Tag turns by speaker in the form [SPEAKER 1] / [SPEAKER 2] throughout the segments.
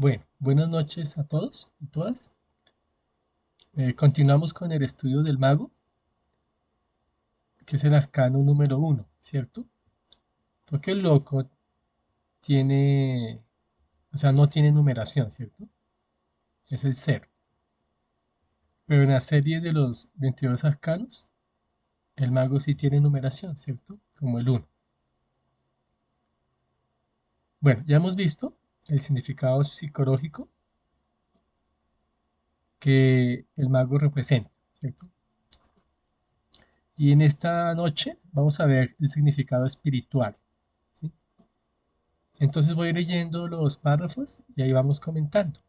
[SPEAKER 1] Bueno, buenas noches a todos y todas. Continuamos con el estudio del mago, que es el arcano número uno, ¿cierto? Porque el loco tiene, o sea, no tiene numeración, ¿cierto? Es el cero. Pero en la serie de los 22 arcanos, el mago sí tiene numeración, ¿cierto? Como el uno. Bueno, ya hemos visto el significado psicológico que el mago representa, ¿cierto? Y en esta noche vamos a ver el significado espiritual, ¿sí? Entonces voy leyendo los párrafos y ahí vamos comentando.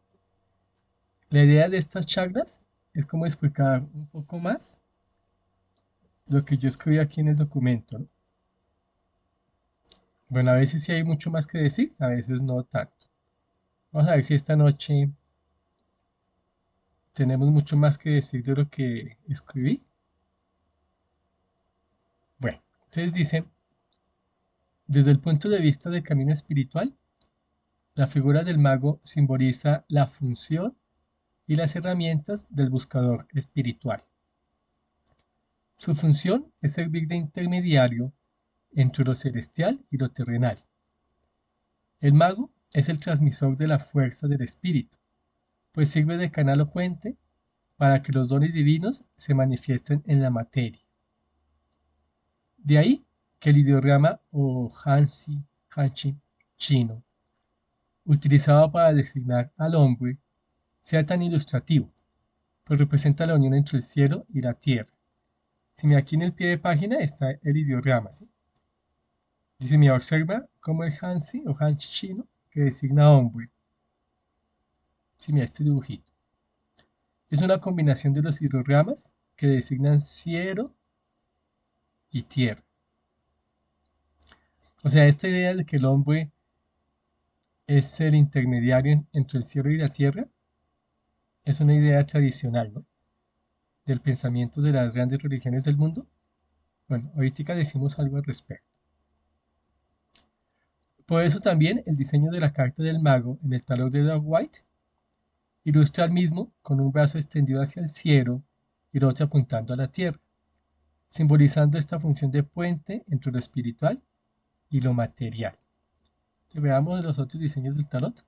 [SPEAKER 1] La idea de estas charlas es como explicar un poco más lo que yo escribí aquí en el documento, ¿no? Bueno, a veces sí hay mucho más que decir, a veces no tanto. Vamos a ver si esta noche tenemos mucho más que decir de lo que escribí. Bueno, entonces dice, desde el punto de vista del camino espiritual, la figura del mago simboliza la función y las herramientas del buscador espiritual. Su función es servir de intermediario entre lo celestial y lo terrenal. El mago es el transmisor de la fuerza del espíritu, pues sirve de canal o puente para que los dones divinos se manifiesten en la materia. De ahí que el ideograma o Hanchi chino, utilizado para designar al hombre, sea tan ilustrativo, pues representa la unión entre el cielo y la tierra. Si mira, aquí en el pie de página está el ideograma, ¿sí? Dice, mira, observa cómo el Hansi o Hanchi chino, que designa hombre. Sí, mira, este dibujito. Es una combinación de los ideogramas que designan cielo y tierra. O sea, esta idea de que el hombre es el intermediario entre el cielo y la tierra es una idea tradicional, ¿no? Del pensamiento de las grandes religiones del mundo. Bueno, ahorita decimos algo al respecto. Por eso también el diseño de la carta del mago en el tarot de Doug White ilustra al mismo con un brazo extendido hacia el cielo y el otro apuntando a la tierra, simbolizando esta función de puente entre lo espiritual y lo material. Veamos los otros diseños del tarot.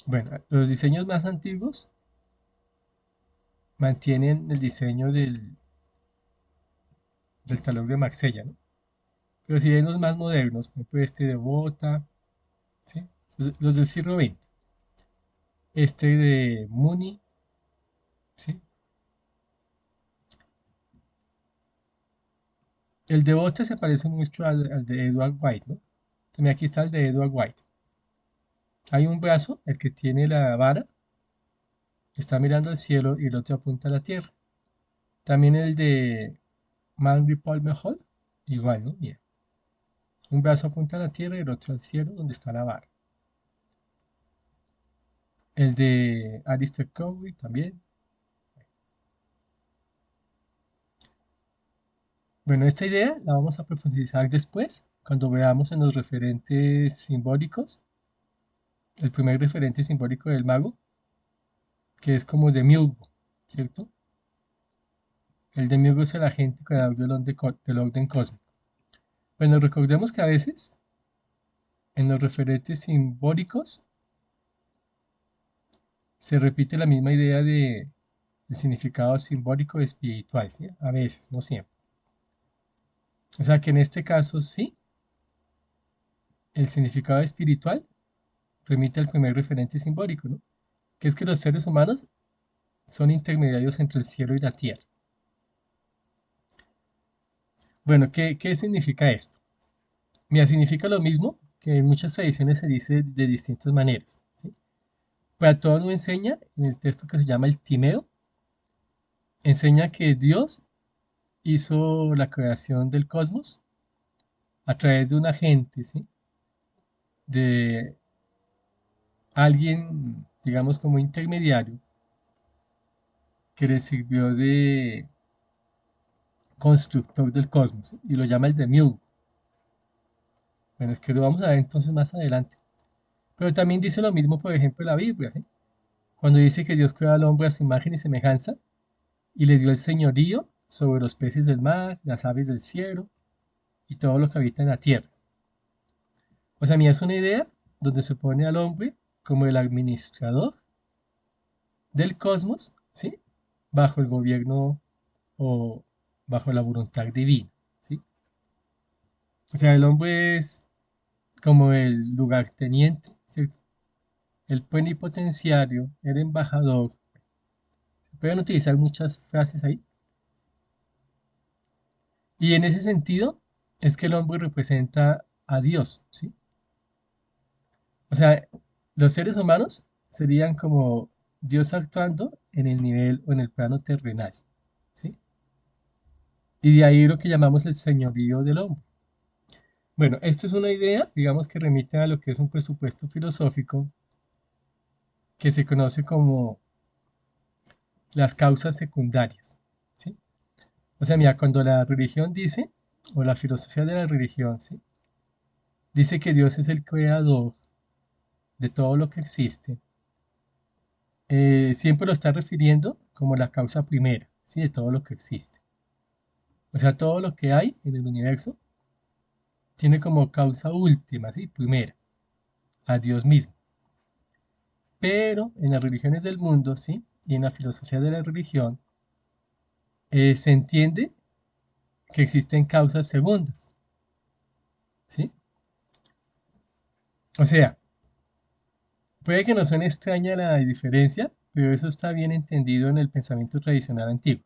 [SPEAKER 1] Bueno, los diseños más antiguos mantienen el diseño del tarot de Marsella, ¿no? Pero si ven los más modernos, por ejemplo este de Bota, ¿sí? Los del siglo XX, este de Mooney, ¿sí? El de Bota se parece mucho al de Edward White, ¿no? También aquí está el de Edward White. Hay un brazo, el que tiene la vara, está mirando al cielo y el otro apunta a la tierra. También el de Manry Palmer Hall, igual, ¿no? Bien. Un brazo apunta a la tierra y el otro al cielo donde está la vara. El de Alistair Crowley también. Bueno, esta idea la vamos a profundizar después, cuando veamos en los referentes simbólicos. El primer referente simbólico del mago, que es como de Miulgo, ¿cierto? El de Miulgo es el agente creador del orden cósmico. Bueno, recordemos que a veces en los referentes simbólicos se repite la misma idea de el significado simbólico espiritual, ¿sí? A veces, no siempre. O sea que en este caso sí, el significado espiritual remite al primer referente simbólico, ¿no? Que es que los seres humanos son intermediarios entre el cielo y la tierra. Bueno, ¿qué significa esto? Mira, significa lo mismo que en muchas tradiciones se dice de distintas maneras, ¿sí? Platón lo enseña en el texto que se llama el Timeo, enseña que Dios hizo la creación del cosmos a través de un agente, ¿sí? De alguien, digamos, como intermediario, que le sirvió de constructor del cosmos, ¿sí? Y lo llama el Demiurgo. Bueno, es que lo vamos a ver entonces más adelante. Pero también dice lo mismo, por ejemplo, la Biblia, ¿sí? Cuando dice que Dios creó al hombre a su imagen y semejanza y les dio el señorío sobre los peces del mar, las aves del cielo y todo lo que habita en la tierra. O sea, mira, es una idea donde se pone al hombre como el administrador del cosmos, ¿sí? Bajo el gobierno o bajo la voluntad divina, ¿sí? O sea, el hombre es como el lugarteniente, ¿cierto? El plenipotenciario, el embajador. Se pueden utilizar muchas frases ahí. Y en ese sentido es que el hombre representa a Dios, ¿sí? O sea, los seres humanos serían como Dios actuando en el nivel o en el plano terrenal, ¿sí? Y de ahí lo que llamamos el señorío del hombre. Bueno, esto es una idea, digamos, que remite a lo que es un presupuesto filosófico que se conoce como las causas secundarias, ¿sí? O sea, mira, cuando la religión dice, o la filosofía de la religión, ¿sí? Dice que Dios es el creador de todo lo que existe, siempre lo está refiriendo como la causa primera, ¿sí? De todo lo que existe. O sea, todo lo que hay en el universo tiene como causa última, ¿sí? Primera, a Dios mismo. Pero en las religiones del mundo, ¿sí? Y en la filosofía de la religión, se entiende que existen causas segundas, ¿sí? O sea, puede que nos suene extraña la diferencia, pero eso está bien entendido en el pensamiento tradicional antiguo.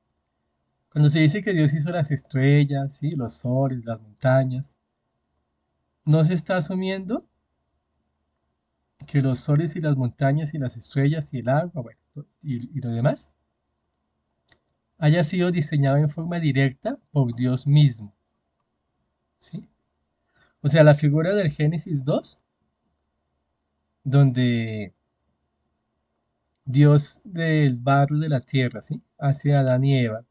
[SPEAKER 1] Cuando se dice que Dios hizo las estrellas, ¿sí? Los soles, las montañas, no se está asumiendo que los soles y las montañas y las estrellas y el agua, bueno, y lo demás, haya sido diseñado en forma directa por Dios mismo, ¿sí? O sea, la figura del Génesis 2, donde Dios del barro de la tierra, ¿sí? Hace a Adán y Eva,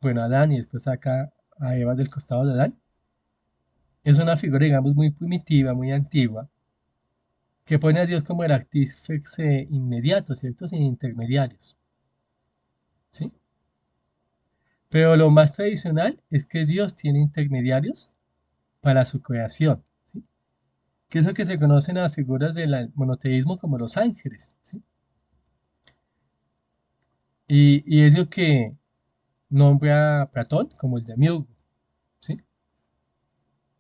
[SPEAKER 1] bueno, a Adán y después saca a Eva del costado de Adán, es una figura, digamos, muy primitiva, muy antigua, que pone a Dios como el artífice inmediato, ¿cierto? Sin intermediarios, ¿sí? Pero lo más tradicional es que Dios tiene intermediarios para su creación, ¿sí? Que es lo que se conocen a las figuras del monoteísmo como los ángeles, ¿sí? Y es lo que nombra a Platón como el demiurgo, ¿sí?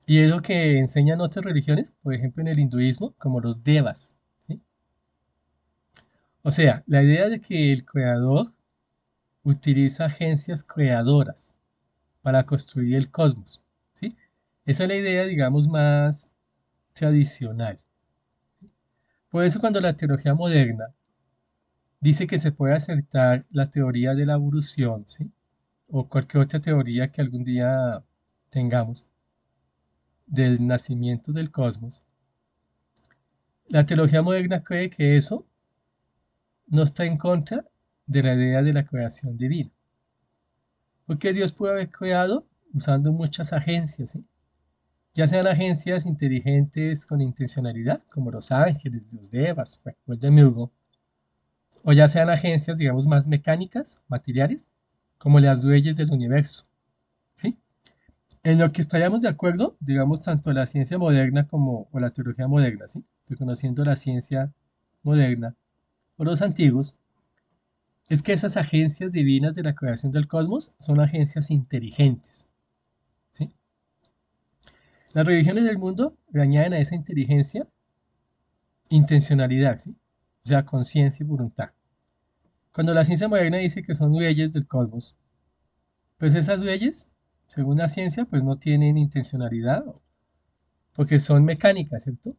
[SPEAKER 1] Y es lo que enseñan otras religiones, por ejemplo en el hinduismo, como los devas, ¿sí? O sea, la idea de que el creador utiliza agencias creadoras para construir el cosmos, ¿sí? Esa es la idea, digamos, más tradicional. Por eso cuando la teología moderna dice que se puede aceptar la teoría de la evolución, ¿sí? O cualquier otra teoría que algún día tengamos del nacimiento del cosmos, la teología moderna cree que eso no está en contra de la idea de la creación divina. Porque Dios puede haber creado usando muchas agencias, ¿sí? Ya sean agencias inteligentes con intencionalidad, como los ángeles, los devas, bueno, o el demiurgo, o ya sean agencias, digamos, más mecánicas, materiales, como las leyes del universo, ¿sí? En lo que estaríamos de acuerdo, digamos, tanto la ciencia moderna como o la teología moderna, ¿sí? Reconociendo la ciencia moderna o los antiguos, es que esas agencias divinas de la creación del cosmos son agencias inteligentes, ¿sí? Las religiones del mundo le añaden a esa inteligencia intencionalidad, ¿sí? O sea, conciencia y voluntad. Cuando la ciencia moderna dice que son leyes del cosmos, pues esas leyes, según la ciencia, pues no tienen intencionalidad, porque son mecánicas, ¿cierto?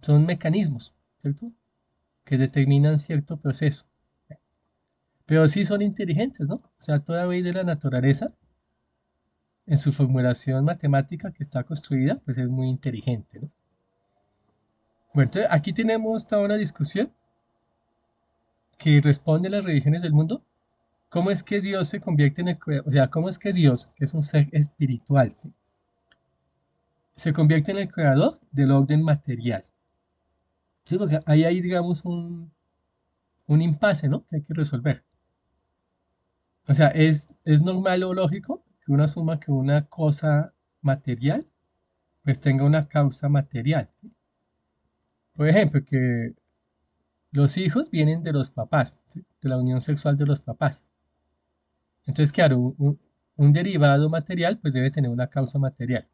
[SPEAKER 1] Son mecanismos, ¿cierto? Que determinan cierto proceso. Pero sí son inteligentes, ¿no? O sea, toda ley de la naturaleza, en su formulación matemática que está construida, pues es muy inteligente, ¿no? Bueno, entonces aquí tenemos toda una discusión que responde a las religiones del mundo. ¿Cómo es que Dios se convierte en el creador? O sea, ¿cómo es que Dios, que es un ser espiritual, ¿sí? Se convierte en el creador del orden material? Sí, porque ahí hay, digamos, un impasse, ¿no? Que hay que resolver. O sea, es normal o lógico que uno asuma que una cosa material, pues tenga una causa material. Por ejemplo, que los hijos vienen de los papás, ¿sí? De la unión sexual de los papás. Entonces, claro, un derivado material, pues debe tener una causa material.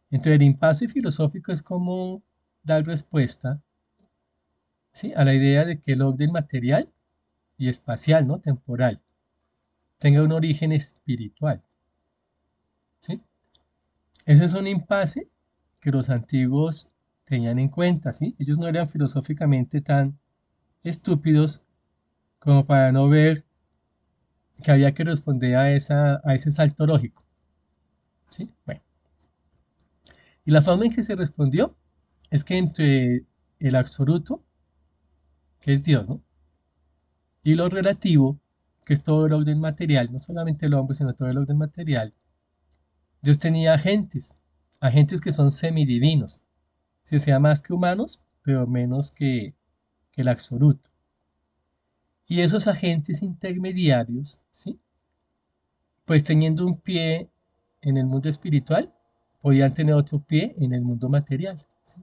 [SPEAKER 1] Entonces, el impasse filosófico es como dar respuesta, ¿sí? A la idea de que el orden material y espacial, ¿no? Temporal, tenga un origen espiritual, ¿sí? Ese es un impasse que los antiguos tenían en cuenta, ¿sí? Ellos no eran filosóficamente tan estúpidos como para no ver que había que responder a ese salto lógico, ¿sí? Bueno, y la forma en que se respondió es que entre el absoluto, que es Dios, ¿no? Y lo relativo, que es todo el orden material, no solamente el hombre, sino todo el orden material, Dios tenía agentes, agentes que son semidivinos, ¿sí? O sea, más que humanos, pero menos que el absoluto. Y esos agentes intermediarios, ¿sí? Pues teniendo un pie en el mundo espiritual, podían tener otro pie en el mundo material, ¿sí?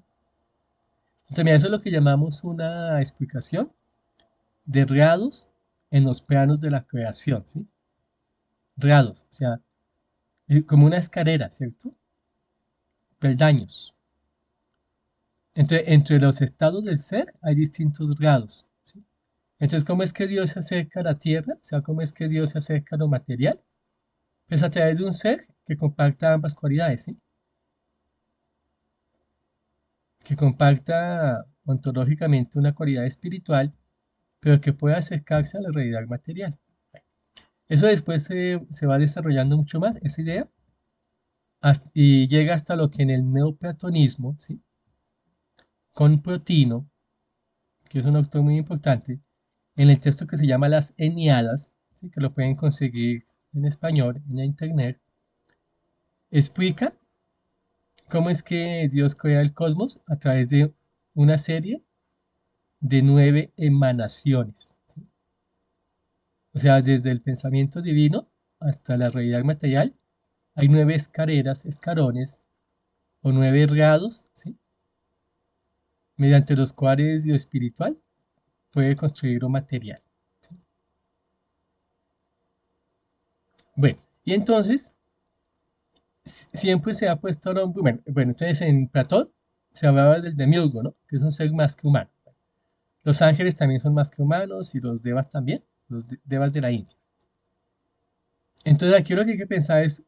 [SPEAKER 1] Entonces, mira, eso es lo que llamamos una explicación de reados en los planos de la creación, ¿sí? Reados, o sea, como una escalera, ¿cierto? Peldaños. Entre los estados del ser hay distintos grados, ¿sí? Entonces, ¿cómo es que Dios se acerca a la tierra? O sea, ¿cómo es que Dios se acerca a lo material? Pues a través de un ser que compacta ambas cualidades, ¿sí? Que compacta ontológicamente una cualidad espiritual, pero que puede acercarse a la realidad material. Eso después se va desarrollando mucho más, esa idea, y llega hasta lo que en el neoplatonismo, ¿sí? Con Plotino, que es un autor muy importante, en el texto que se llama Las Eneadas, ¿sí? Que lo pueden conseguir en español en la internet, explica cómo es que Dios crea el cosmos a través de una serie de 9 emanaciones, ¿sí? O sea, desde el pensamiento divino hasta la realidad material, hay 9 escaleras, escalones o 9 grados, ¿sí? Mediante los cuales lo espiritual puede construir lo material. Bueno, y entonces siempre se ha puesto nombre, bueno, entonces en Platón se hablaba del demiurgo, ¿no? Que es un ser más que humano. Los ángeles también son más que humanos y los devas también, los devas de la India. Entonces aquí lo que hay que pensar es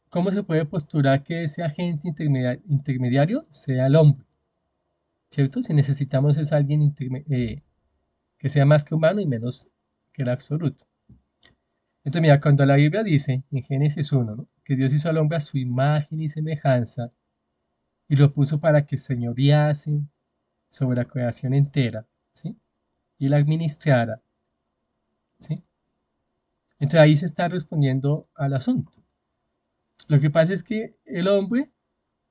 [SPEAKER 1] cómo se puede postular que ese agente intermediario sea el hombre, ¿cierto? Si necesitamos es alguien que sea más que humano y menos que el absoluto. Entonces, mira, cuando la Biblia dice en Génesis 1, ¿no? Que Dios hizo al hombre a su imagen y semejanza y lo puso para que señorease sobre la creación entera, ¿sí? Y la administrara, ¿sí? Entonces ahí se está respondiendo al asunto. Lo que pasa es que el hombre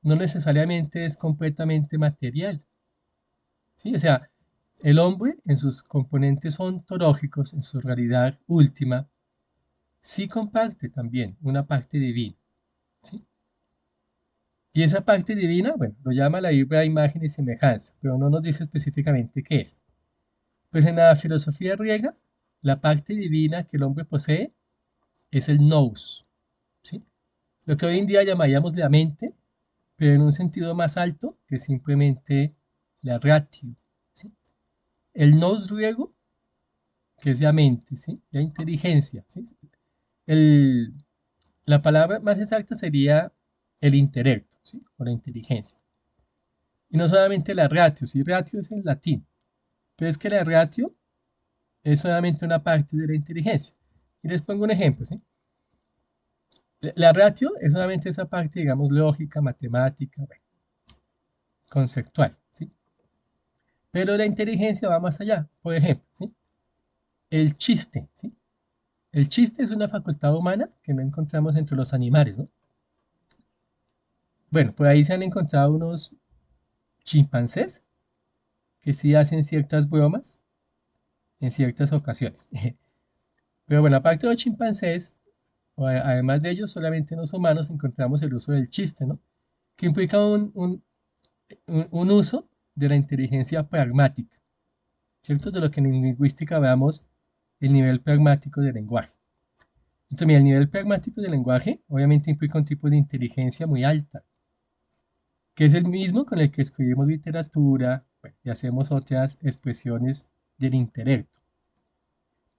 [SPEAKER 1] no necesariamente es completamente material, ¿sí? O sea, el hombre en sus componentes ontológicos, en su realidad última, sí comparte también una parte divina, ¿sí? Y esa parte divina, bueno, lo llama la Biblia imagen y semejanza, pero no nos dice específicamente qué es. Pues en la filosofía griega, la parte divina que el hombre posee es el nous, ¿sí? Lo que hoy en día llamaríamos la mente, pero en un sentido más alto que simplemente la ratio, ¿sí? El nous griego, que es la mente, ¿sí? La inteligencia, ¿sí? El, la palabra más exacta sería el intelecto, ¿sí? O la inteligencia. Y no solamente la ratio, sí, ratio es en latín, pero es que la ratio es solamente una parte de la inteligencia. Y les pongo un ejemplo, ¿sí? La ratio es solamente esa parte, digamos, lógica, matemática, bueno, conceptual, ¿sí? Pero la inteligencia va más allá. Por ejemplo, ¿sí? El chiste, ¿sí? El chiste es una facultad humana que no encontramos entre los animales, ¿no? Bueno, por ahí se han encontrado unos chimpancés que sí hacen ciertas bromas en ciertas ocasiones. Pero bueno, aparte de los chimpancés, además de ellos, solamente en los humanos encontramos el uso del chiste, ¿no? Que implica un uso de la inteligencia pragmática, ¿cierto? De lo que en lingüística veamos el nivel pragmático del lenguaje. Entonces, mira, el nivel pragmático del lenguaje obviamente implica un tipo de inteligencia muy alta, que es el mismo con el que escribimos literatura, bueno, y hacemos otras expresiones del intelecto.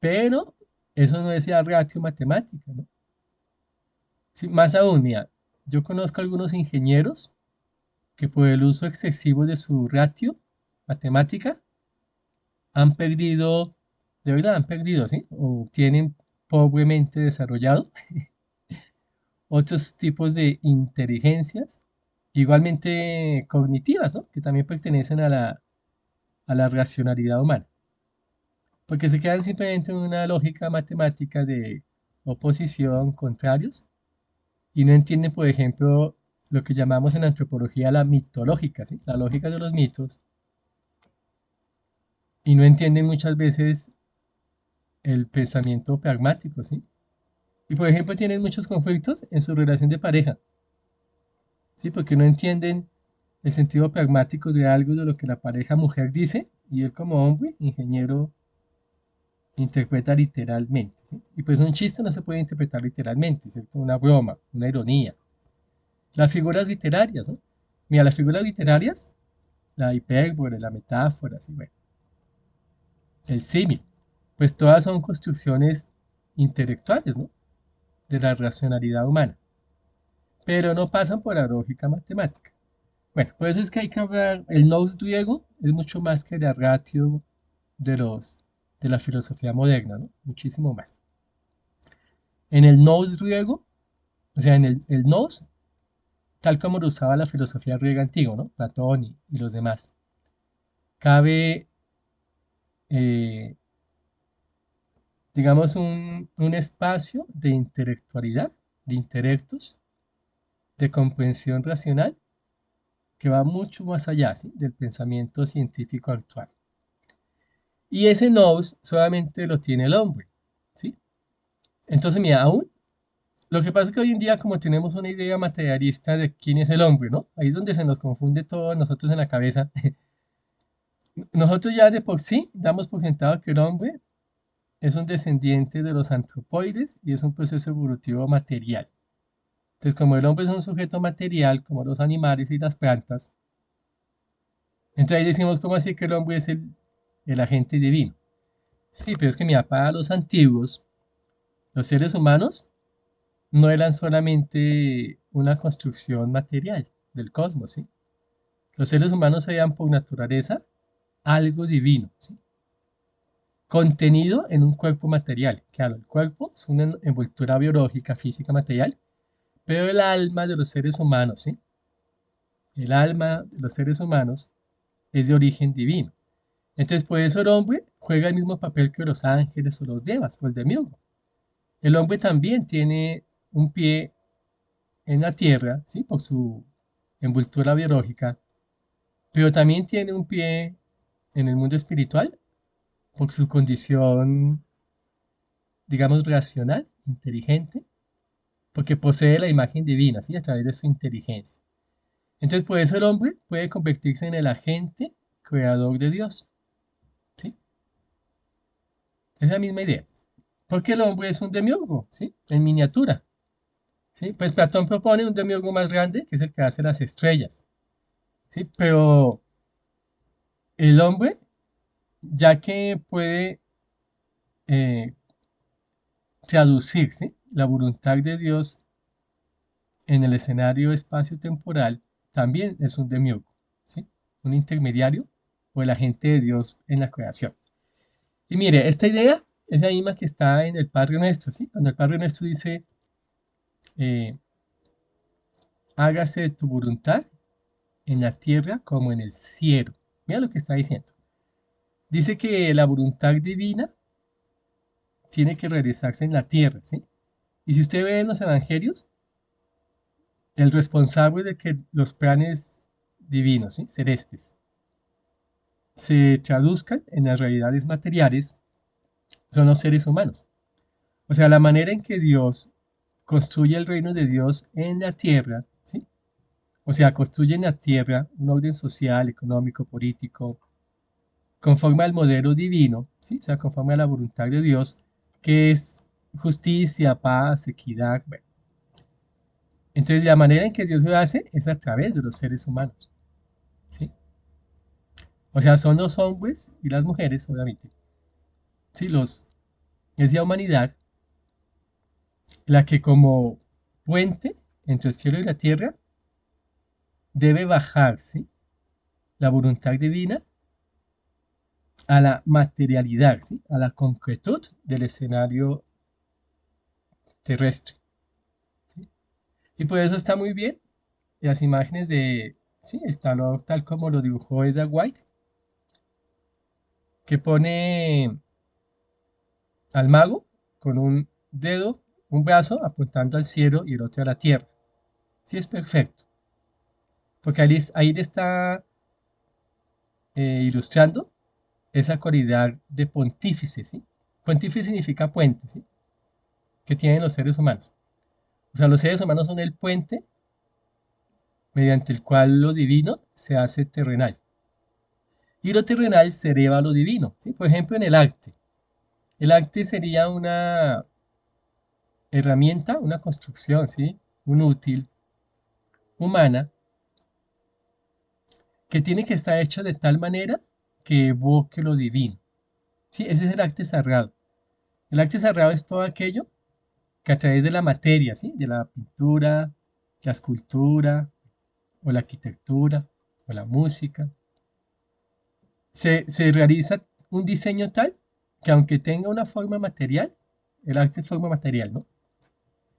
[SPEAKER 1] Pero eso no es la ratio matemática, ¿no? Sí, más aún, mira, yo conozco algunos ingenieros que por el uso excesivo de su ratio matemática han perdido, de verdad han perdido, ¿sí? O tienen pobremente desarrollado otros tipos de inteligencias, igualmente cognitivas, ¿no? Que también pertenecen a la racionalidad humana, porque se quedan simplemente en una lógica matemática de oposición, contrarios, y no entienden, por ejemplo, lo que llamamos en antropología la mitológica, ¿sí? La lógica de los mitos, y no entienden muchas veces el pensamiento pragmático, ¿sí? Y por ejemplo tienen muchos conflictos en su relación de pareja, ¿sí? Porque no entienden el sentido pragmático de algo de lo que la pareja mujer dice y él como hombre, ingeniero, interpreta literalmente, ¿sí? Y pues un chiste no se puede interpretar literalmente, ¿cierto? Una broma, una ironía. Las figuras literarias, ¿no? Mira, las figuras literarias, la hipérbole, la metáfora, ¿sí? Bueno, el símil, pues todas son construcciones intelectuales, ¿no? De la racionalidad humana, pero no pasan por la lógica matemática. Bueno, por eso es que hay que hablar, el nous griego es mucho más que la ratio de de la filosofía moderna, ¿no? Muchísimo más. En el nous griego, o sea, en el nous, tal como lo usaba la filosofía griega antigua, ¿no? Platón y los demás, cabe, eh, digamos, un espacio de intelectualidad, de intelectos, de comprensión racional, que va mucho más allá, ¿sí? Del pensamiento científico actual. Y ese nous solamente lo tiene el hombre, ¿sí? Entonces, mira, aún lo que pasa es que hoy en día, como tenemos una idea materialista de quién es el hombre, ¿no? Ahí es donde se nos confunde todo nosotros en la cabeza. Nosotros ya de por sí damos por sentado que el hombre es un descendiente de los antropoides y es un proceso evolutivo material. Entonces, como el hombre es un sujeto material, como los animales y las plantas, entonces ahí decimos, ¿cómo así que el hombre es el agente divino? Sí, pero es que mira, para los antiguos, los seres humanos no eran solamente una construcción material del cosmos, ¿sí? Los seres humanos eran por naturaleza algo divino, ¿sí? Contenido en un cuerpo material. Claro, el cuerpo es una envoltura biológica, física, material, pero el alma de los seres humanos, ¿sí? El alma de los seres humanos es de origen divino. Entonces, por eso el hombre juega el mismo papel que los ángeles o los devas o el demiurgo. El hombre también tiene un pie en la tierra, ¿sí? Por su envoltura biológica, pero también tiene un pie en el mundo espiritual por su condición, digamos, racional, inteligente, porque posee la imagen divina, ¿sí? A través de su inteligencia. Entonces, por eso el hombre puede convertirse en el agente creador de Dios, ¿sí? Es la misma idea. Porque el hombre es un demiurgo, ¿sí? En miniatura, ¿sí? Pues Platón propone un demiurgo más grande, que es el que hace las estrellas, ¿sí? Pero el hombre, ya que puede eh, traducirse la voluntad de Dios en el escenario espacio-temporal, también es un demiurgo, ¿sí? Un intermediario o el agente de Dios en la creación. Y mire, esta idea es la misma que está en el Padre Nuestro, ¿sí? Cuando el Padre Nuestro dice, eh, hágase tu voluntad en la tierra como en el cielo. Mira lo que está diciendo. Dice que la voluntad divina tiene que realizarse en la tierra, ¿sí? Y si usted ve en los evangelios, el responsable de que los planes divinos, ¿sí? Celestes, se traduzcan en las realidades materiales son los seres humanos. O sea, la manera en que Dios construye el reino de Dios en la tierra, ¿sí? O sea, construye en la tierra un orden social, económico, político, conforme al modelo divino, ¿sí? O sea, conforme a la voluntad de Dios, que es justicia, paz, equidad. Bueno. Entonces, la manera en que Dios lo hace es a través de los seres humanos, ¿sí? O sea, son los hombres y las mujeres, obviamente, ¿sí? Es la humanidad la que como puente entre el cielo y la tierra debe bajar, ¿sí? La voluntad divina a la materialidad, ¿sí? A la concretud del escenario terrestre. ¿Sí? Y por eso está muy bien las imágenes de, sí, el tarot tal como lo dibujó Edgar White, que pone al mago con un dedo, un brazo apuntando al cielo y el otro a la tierra. Sí, es perfecto, porque ahí le está ilustrando esa cualidad de pontífice, ¿sí? Pontífice significa puente, ¿sí? Que tienen los seres humanos. O sea, los seres humanos son el puente mediante el cual lo divino se hace terrenal. Y lo terrenal se eleva a lo divino, ¿sí? Por ejemplo, en el arte. El arte sería una herramienta, una construcción, ¿sí? Un útil, humana, que tiene que estar hecha de tal manera que evoque lo divino. ¿Sí? Ese es el arte sagrado. El arte sagrado es todo aquello que a través de la materia, ¿sí? De la pintura, la escultura, o la arquitectura, o la música, se realiza un diseño tal que aunque tenga una forma material, el arte es forma material, ¿no?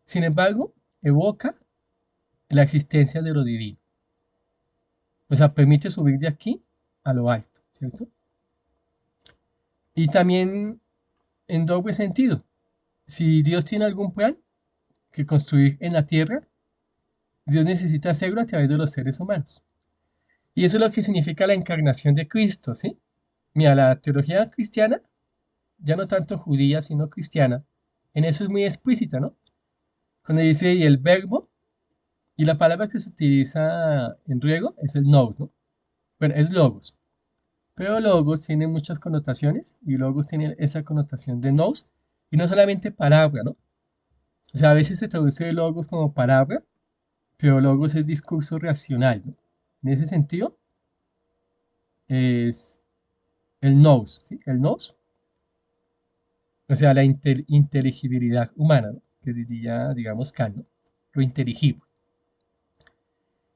[SPEAKER 1] Sin embargo, evoca la existencia de lo divino. O sea, permite subir de aquí a lo alto, ¿cierto? Y también en doble sentido. Si Dios tiene algún plan que construir en la tierra, Dios necesita hacerlo a través de los seres humanos. Y eso es lo que significa la encarnación de Cristo, ¿sí? Mira, la teología cristiana, ya no tanto judía, sino cristiana, en eso es muy explícita, ¿no? Cuando dice y el verbo, y la palabra que se utiliza en griego es el nous, ¿no? Bueno, es logos. Pero logos tiene muchas connotaciones y logos tiene esa connotación de nous y no solamente palabra, ¿no? O sea, a veces se traduce logos como palabra, pero logos es discurso racional, ¿no? En ese sentido, es el nous, ¿sí? El nous, o sea, la inteligibilidad humana, ¿no? Que diría, digamos, Kant, ¿no? Lo inteligible.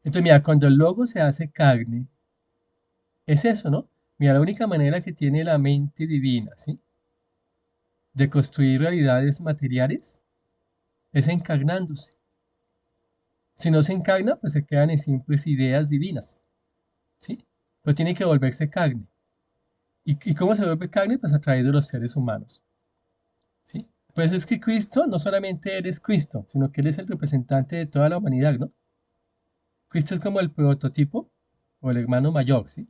[SPEAKER 1] Entonces, mira, cuando el logo se hace carne, es eso, ¿no? Mira, la única manera que tiene la mente divina, ¿sí? De construir realidades materiales es encarnándose. Si no se encarna, pues se quedan en simples ideas divinas, ¿sí? Pero tiene que volverse carne. ¿Y cómo se vuelve carne? Pues a través de los seres humanos, ¿sí? Pues es que Cristo no solamente eres Cristo, sino que Él es el representante de toda la humanidad, ¿no? Cristo es como el prototipo o el hermano mayor, ¿sí?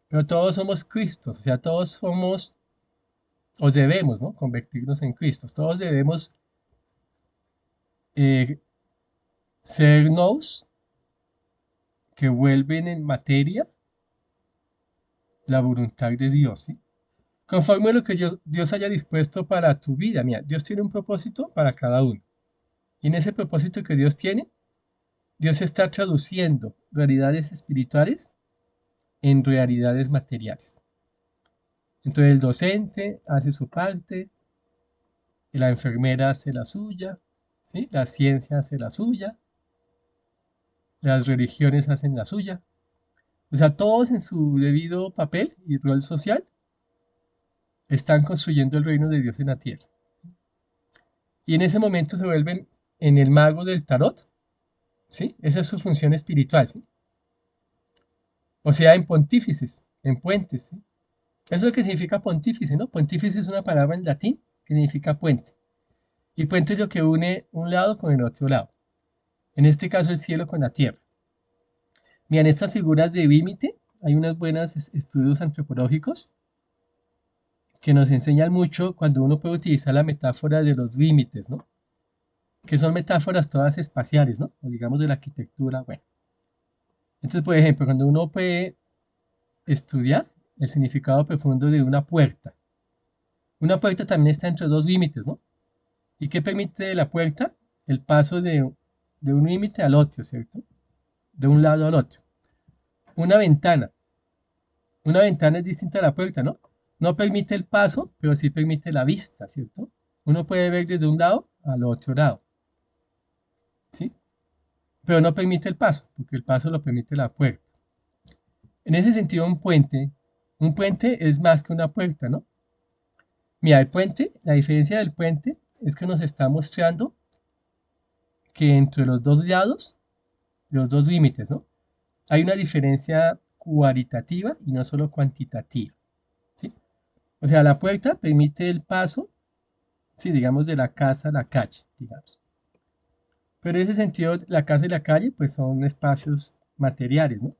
[SPEAKER 1] Pero todos somos Cristos, o sea, todos somos, o debemos, ¿no? Convertirnos en Cristos. Todos debemos eh, sernos que vuelven en materia la voluntad de Dios, ¿sí? Conforme a lo que Dios haya dispuesto para tu vida. Mira, Dios tiene un propósito para cada uno. Y en ese propósito que Dios tiene, Dios está traduciendo realidades espirituales en realidades materiales. Entonces el docente hace su parte, la enfermera hace la suya, ¿sí? La ciencia hace la suya, las religiones hacen la suya. O sea, todos en su debido papel y rol social están construyendo el reino de Dios en la tierra. Y en ese momento se vuelven en el mago del tarot, ¿sí? Esa es su función espiritual, ¿sí? O sea, en pontífices, en puentes, ¿sí? Eso es lo que significa pontífice, ¿no? Pontífice es una palabra en latín que significa puente. Y puente es lo que une un lado con el otro lado. En este caso el cielo con la tierra. Miren, estas figuras de Vímite hay unos buenos estudios antropológicos que nos enseñan mucho cuando uno puede utilizar la metáfora de los límites, ¿no? Que son metáforas todas espaciales, ¿no? O digamos de la arquitectura, bueno. Entonces, por ejemplo, cuando uno puede estudiar el significado profundo de una puerta también está entre dos límites, ¿no? ¿Y qué permite la puerta? El paso de un límite al otro, ¿cierto? De un lado al otro. Una ventana. Una ventana es distinta a la puerta, ¿no? No permite el paso, pero sí permite la vista, ¿cierto? Uno puede ver desde un lado al otro lado, ¿sí? Pero no permite el paso, porque el paso lo permite la puerta. En ese sentido, un puente es más que una puerta, ¿no? Mira, el puente, la diferencia del puente es que nos está mostrando que entre los dos lados, los dos límites, ¿no? Hay una diferencia cualitativa y no solo cuantitativa, ¿sí? O sea, la puerta permite el paso, sí, digamos, de la casa a la calle, digamos. Pero en ese sentido, la casa y la calle, pues son espacios materiales, ¿no?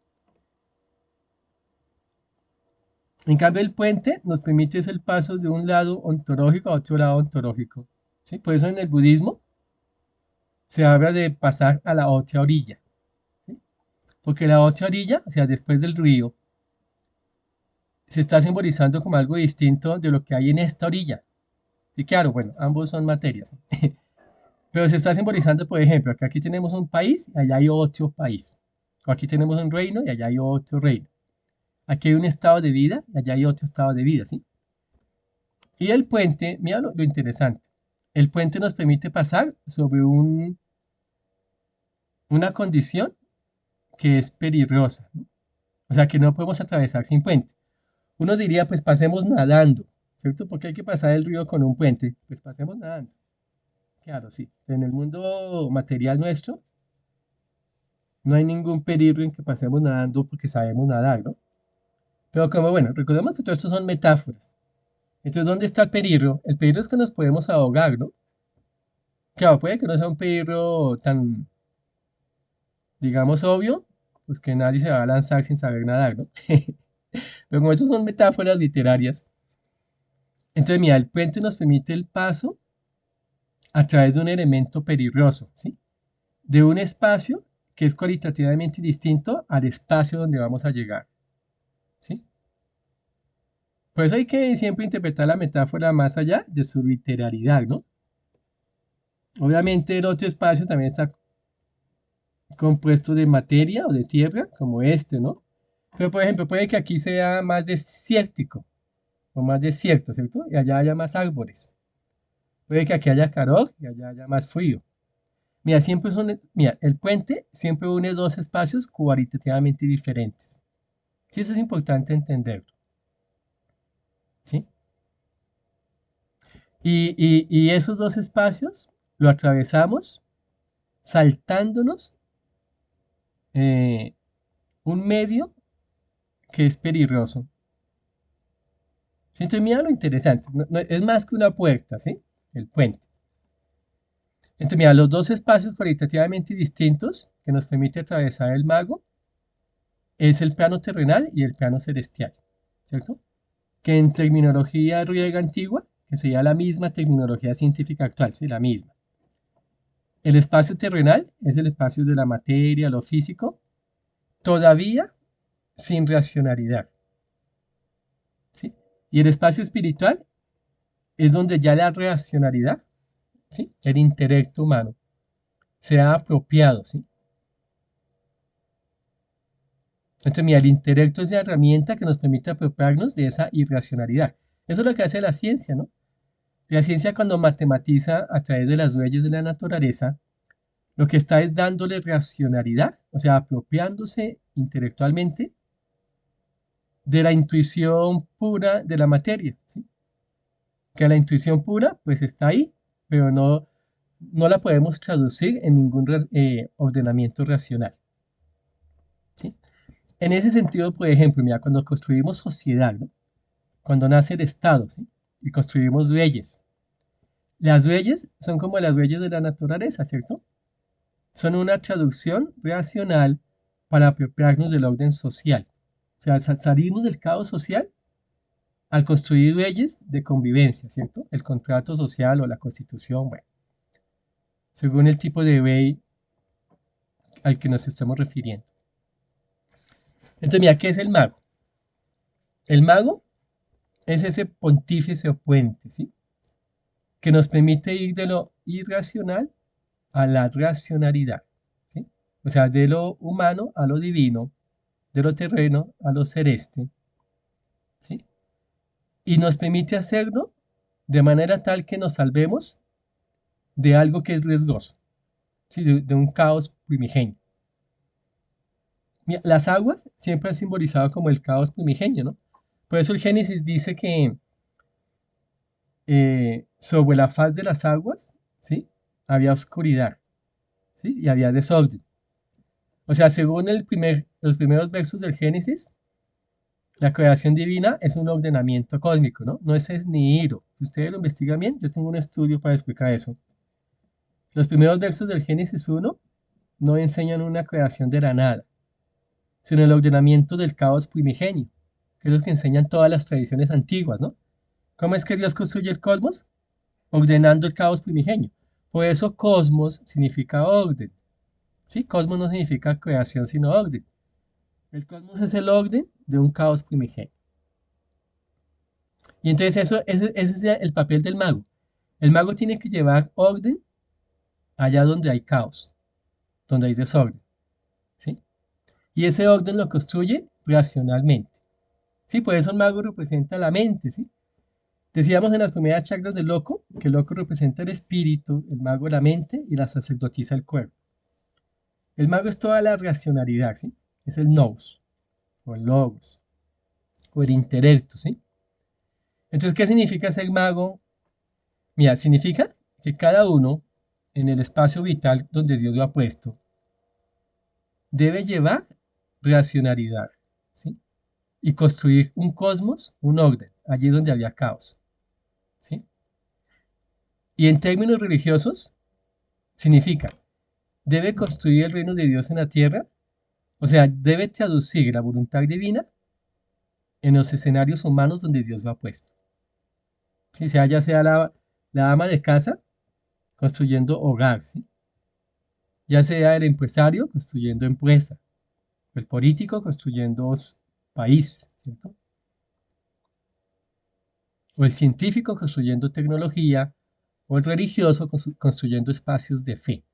[SPEAKER 1] En cambio, el puente nos permite el paso de un lado ontológico a otro lado ontológico, ¿sí? Por eso en el budismo se habla de pasar a la otra orilla, ¿sí? Porque la otra orilla, o sea, después del río, se está simbolizando como algo distinto de lo que hay en esta orilla. Sí, claro, bueno, ambos son materias, ¿sí? Pero se está simbolizando, por ejemplo, que aquí tenemos un país y allá hay otro país. O aquí tenemos un reino y allá hay otro reino. Aquí hay un estado de vida y allá hay otro estado de vida, ¿sí? Y el puente, mira lo interesante. El puente nos permite pasar sobre una condición que es peligrosa, ¿no? O sea, que no podemos atravesar sin puente. Uno diría, pues pasemos nadando, ¿cierto? Porque hay que pasar el río con un puente. Pues pasemos nadando. Claro, sí. En el mundo material nuestro no hay ningún peligro en que pasemos nadando porque sabemos nadar, ¿no? Pero como bueno, recordemos que todo esto son metáforas. Entonces, ¿dónde está el peligro? El peligro es que nos podemos ahogar, ¿no? Claro, puede que no sea un peligro tan, digamos, obvio, pues que nadie se va a lanzar sin saber nadar, ¿no? Pero como estos son metáforas literarias, entonces, mira, el puente nos permite el paso a través de un elemento peligroso, ¿sí? De un espacio que es cualitativamente distinto al espacio donde vamos a llegar, ¿sí? Por eso hay que siempre interpretar la metáfora más allá de su literalidad, ¿no? Obviamente el otro espacio también está compuesto de materia o de tierra, como este, ¿no? Pero por ejemplo, puede que aquí sea más desértico o más desierto, ¿cierto? Y allá haya más árboles. Puede que aquí haya calor y allá haya más frío. Mira, el puente siempre une dos espacios cualitativamente diferentes. Sí, eso es importante entenderlo, ¿sí? Y esos dos espacios lo atravesamos saltándonos eh, un medio que es peligroso. Entonces, mira lo interesante, es más que una puerta, ¿sí? El puente. Entonces, mira, los dos espacios cualitativamente distintos que nos permite atravesar el mago es el plano terrenal y el plano celestial, ¿cierto? Que en terminología griega antigua, que sería la misma terminología científica actual, sí, la misma. El espacio terrenal es el espacio de la materia, lo físico, todavía sin racionalidad, ¿sí? Y el espacio espiritual es donde ya la racionalidad, ¿sí? El intelecto humano, se ha apropiado, ¿sí? Entonces, mira, el intelecto es la herramienta que nos permite apropiarnos de esa irracionalidad. Eso es lo que hace la ciencia, ¿no? La ciencia cuando matematiza a través de las leyes de la naturaleza, lo que está es dándole racionalidad, o sea, apropiándose intelectualmente de la intuición pura de la materia, ¿sí? Que la intuición pura, pues está ahí, pero no la podemos traducir en ningún ordenamiento racional, ¿sí? En ese sentido, por ejemplo, mira, cuando construimos sociedad, ¿no? Cuando nace el Estado, ¿sí? Y construimos leyes. Las leyes son como las leyes de la naturaleza, ¿cierto? Son una traducción racional para apropiarnos del orden social. sea, salimos del caos social al construir leyes de convivencia, ¿cierto? El contrato social o la constitución, bueno, según el tipo de ley al que nos estamos refiriendo. Entonces, mira, ¿qué es el mago? El mago es ese pontífice o puente, ¿sí? Que nos permite ir de lo irracional a la racionalidad, ¿sí? O sea, de lo humano a lo divino, de lo terreno a lo celeste, ¿sí? Y nos permite hacerlo de manera tal que nos salvemos de algo que es riesgoso, ¿sí? De un caos primigenio. Mira, las aguas siempre han simbolizado como el caos primigenio, ¿no? Por eso el Génesis dice que sobre la faz de las aguas, ¿sí? Había oscuridad, ¿sí? Y había desorden. O sea, según los primeros versos del Génesis, la creación divina es un ordenamiento cósmico, ¿no? No es nihilo. Si ustedes lo investigan bien, yo tengo un estudio para explicar eso. Los primeros versos del Génesis 1 no enseñan una creación de la nada, sino el ordenamiento del caos primigenio, que es lo que enseñan todas las tradiciones antiguas, ¿no? ¿Cómo es que Dios construye el cosmos? Ordenando el caos primigenio. Por eso cosmos significa orden. ¿Sí? Cosmos no significa creación, sino orden. El cosmos es el orden de un caos primigenio. Y entonces ese es el papel del mago. El mago tiene que llevar orden allá donde hay caos, donde hay desorden. ¿Sí? Y ese orden lo construye racionalmente. ¿Sí? Por eso el mago representa la mente. ¿Sí? Decíamos en las primeras chakras del loco que el loco representa el espíritu, el mago la mente y la sacerdotisa el cuerpo. El mago es toda la racionalidad, ¿sí? Es el nous, o el logos, o el intelecto, ¿sí? Entonces, ¿qué significa ser mago? Mira, significa que cada uno, en el espacio vital donde Dios lo ha puesto, debe llevar racionalidad, ¿sí? Y construir un cosmos, un orden, allí donde había caos, ¿sí? Y en términos religiosos, significa, debe construir el reino de Dios en la tierra, o sea, debe traducir la voluntad divina en los escenarios humanos donde Dios lo ha puesto. ¿Sí? Sea, ya sea la ama de casa construyendo hogar, ¿sí? Ya sea el empresario construyendo empresa, el político construyendo país, ¿cierto? O el científico construyendo tecnología, o el religioso construyendo espacios de fe.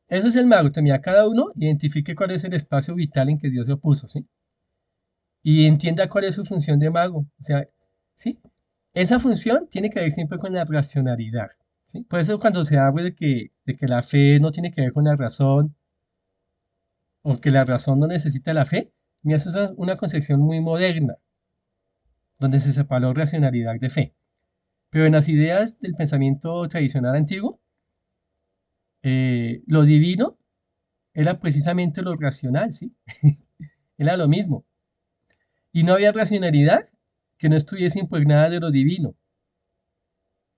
[SPEAKER 1] Eso es el mago, también cada uno identifique cuál es el espacio vital en que Dios se opuso, ¿sí? Y entienda cuál es su función de mago, o sea, ¿sí? Esa función tiene que ver siempre con la racionalidad, ¿sí? Por eso cuando se habla de que la fe no tiene que ver con la razón, o que la razón no necesita la fe, mira, eso es una concepción muy moderna, donde se separó racionalidad de fe. Pero en las ideas del pensamiento tradicional antiguo, lo divino era precisamente lo racional, ¿sí? Era lo mismo. Y no había racionalidad que no estuviese impregnada de lo divino,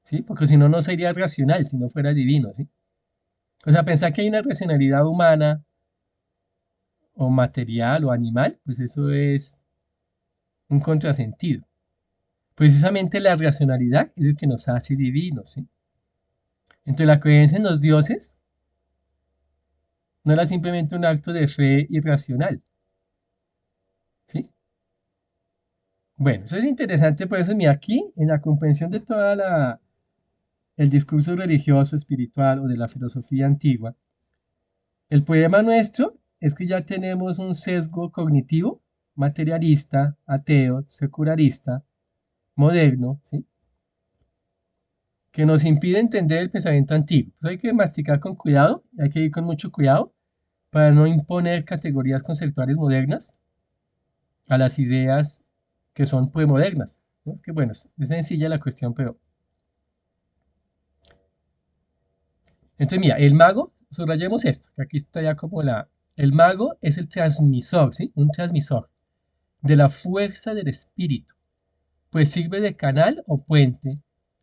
[SPEAKER 1] ¿sí? Porque si no, no sería racional si no fuera divino, ¿sí? O sea, pensar que hay una racionalidad humana o material o animal, pues eso es un contrasentido. Precisamente la racionalidad es lo que nos hace divinos, ¿sí? Entonces la creencia en los dioses no era simplemente un acto de fe irracional, ¿sí? Bueno, eso es interesante, por eso mira aquí, en la comprensión de el discurso religioso, espiritual o de la filosofía antigua, el problema nuestro es que ya tenemos un sesgo cognitivo, materialista, ateo, secularista, moderno, ¿sí? Que nos impide entender el pensamiento antiguo. Pues hay que masticar con cuidado, hay que ir con mucho cuidado para no imponer categorías conceptuales modernas a las ideas que son premodernas, ¿no? Es que bueno, es sencilla la cuestión, pero... Entonces mira, el mago, subrayemos esto, que aquí está ya como la... El mago es el transmisor, ¿sí? Un transmisor de la fuerza del espíritu, pues sirve de canal o puente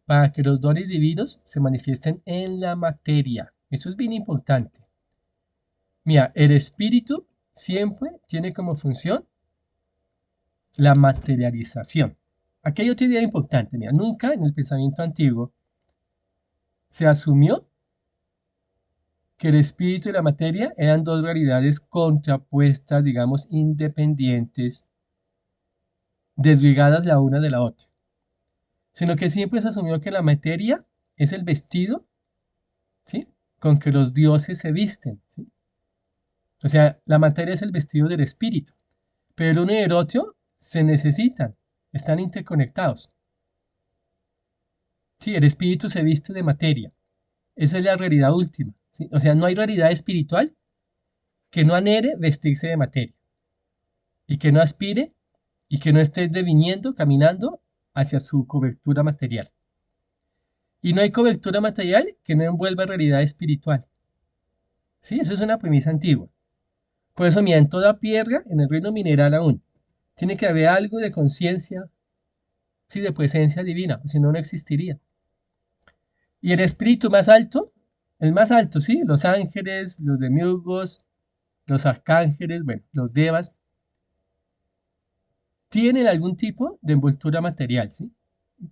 [SPEAKER 1] para que los dones divinos se manifiesten en la materia. Eso es bien importante. Mira, el espíritu siempre tiene como función la materialización. Aquí hay otra idea importante. Mira, nunca en el pensamiento antiguo se asumió que el espíritu y la materia eran dos realidades contrapuestas, digamos, independientes, desligadas la una de la otra, sino que siempre se asumió que la materia es el vestido, ¿sí?, con que los dioses se visten, ¿sí? O sea, la materia es el vestido del espíritu, pero el uno y el otro se necesitan, están interconectados. Sí, el espíritu se viste de materia, esa es la realidad última, ¿sí? O sea, no hay realidad espiritual que no anhele vestirse de materia y que no aspire y que no esté deviniendo, caminando hacia su cobertura material. Y no hay cobertura material que no envuelva realidad espiritual. Sí, eso es una premisa antigua. Por eso, mira, en toda piedra, en el reino mineral aún, tiene que haber algo de conciencia, sí, de presencia divina, si no, no existiría. Y el espíritu más alto, el más alto, sí, los ángeles, los demiurgos, los arcángeles, bueno, los devas, tienen algún tipo de envoltura material, ¿sí?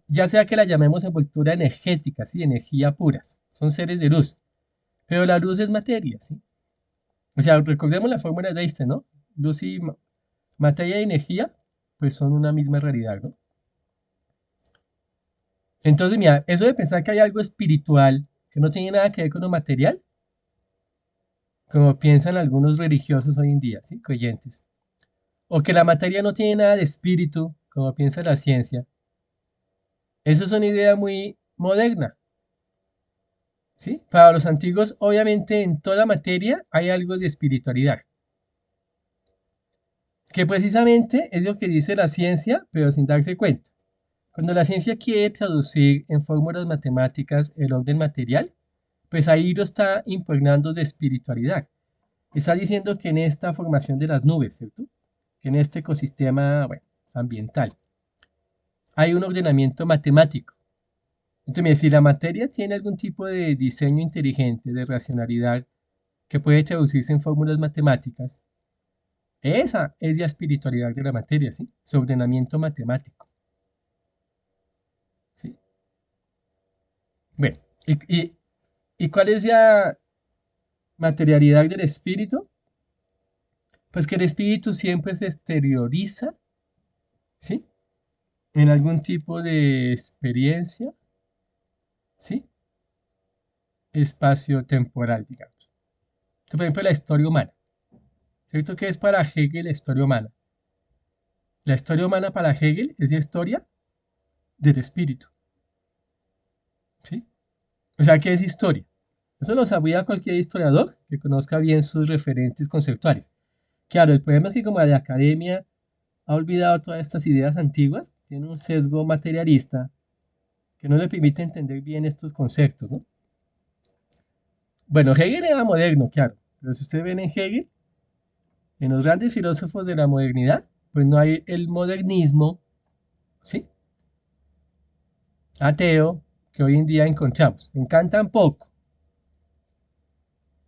[SPEAKER 1] Ya sea que la llamemos envoltura energética, ¿sí? Energía pura, son seres de luz, pero la luz es materia, ¿sí? O sea, recordemos la fórmula de Einstein, ¿no? Luz y materia y energía, pues son una misma realidad, ¿no? Entonces, mira, eso de pensar que hay algo espiritual que no tiene nada que ver con lo material, como piensan algunos religiosos hoy en día, ¿sí? Creyentes. O que la materia no tiene nada de espíritu, como piensa la ciencia. Eso es una idea muy moderna, ¿sí? Para los antiguos, obviamente, en toda materia hay algo de espiritualidad, que precisamente es lo que dice la ciencia, pero sin darse cuenta. Cuando la ciencia quiere traducir en fórmulas matemáticas el orden material, pues ahí lo está impregnando de espiritualidad. Está diciendo que en esta formación de las nubes, ¿cierto? Que en este ecosistema, bueno, ambiental, hay un ordenamiento matemático. Entonces, si la materia tiene algún tipo de diseño inteligente, de racionalidad, que puede traducirse en fórmulas matemáticas, esa es la espiritualidad de la materia, ¿sí? Su ordenamiento matemático, ¿sí? Bueno, ¿y cuál es la materialidad del espíritu? Pues que el espíritu siempre se exterioriza, ¿sí? En algún tipo de experiencia, ¿sí? Espacio-temporal, digamos. Entonces, por ejemplo, la historia humana. ¿Cierto? ¿Qué es para Hegel la historia humana? La historia humana para Hegel es la historia del espíritu, ¿sí? O sea, ¿qué es historia? Eso lo sabría cualquier historiador que conozca bien sus referentes conceptuales. Claro, el problema es que como la academia ha olvidado todas estas ideas antiguas, tiene un sesgo materialista que no le permite entender bien estos conceptos, ¿no? Bueno, Hegel era moderno, claro, pero si ustedes ven en Hegel, en los grandes filósofos de la modernidad, pues no hay el modernismo, ¿sí?, ateo que hoy en día encontramos. Me encantan poco.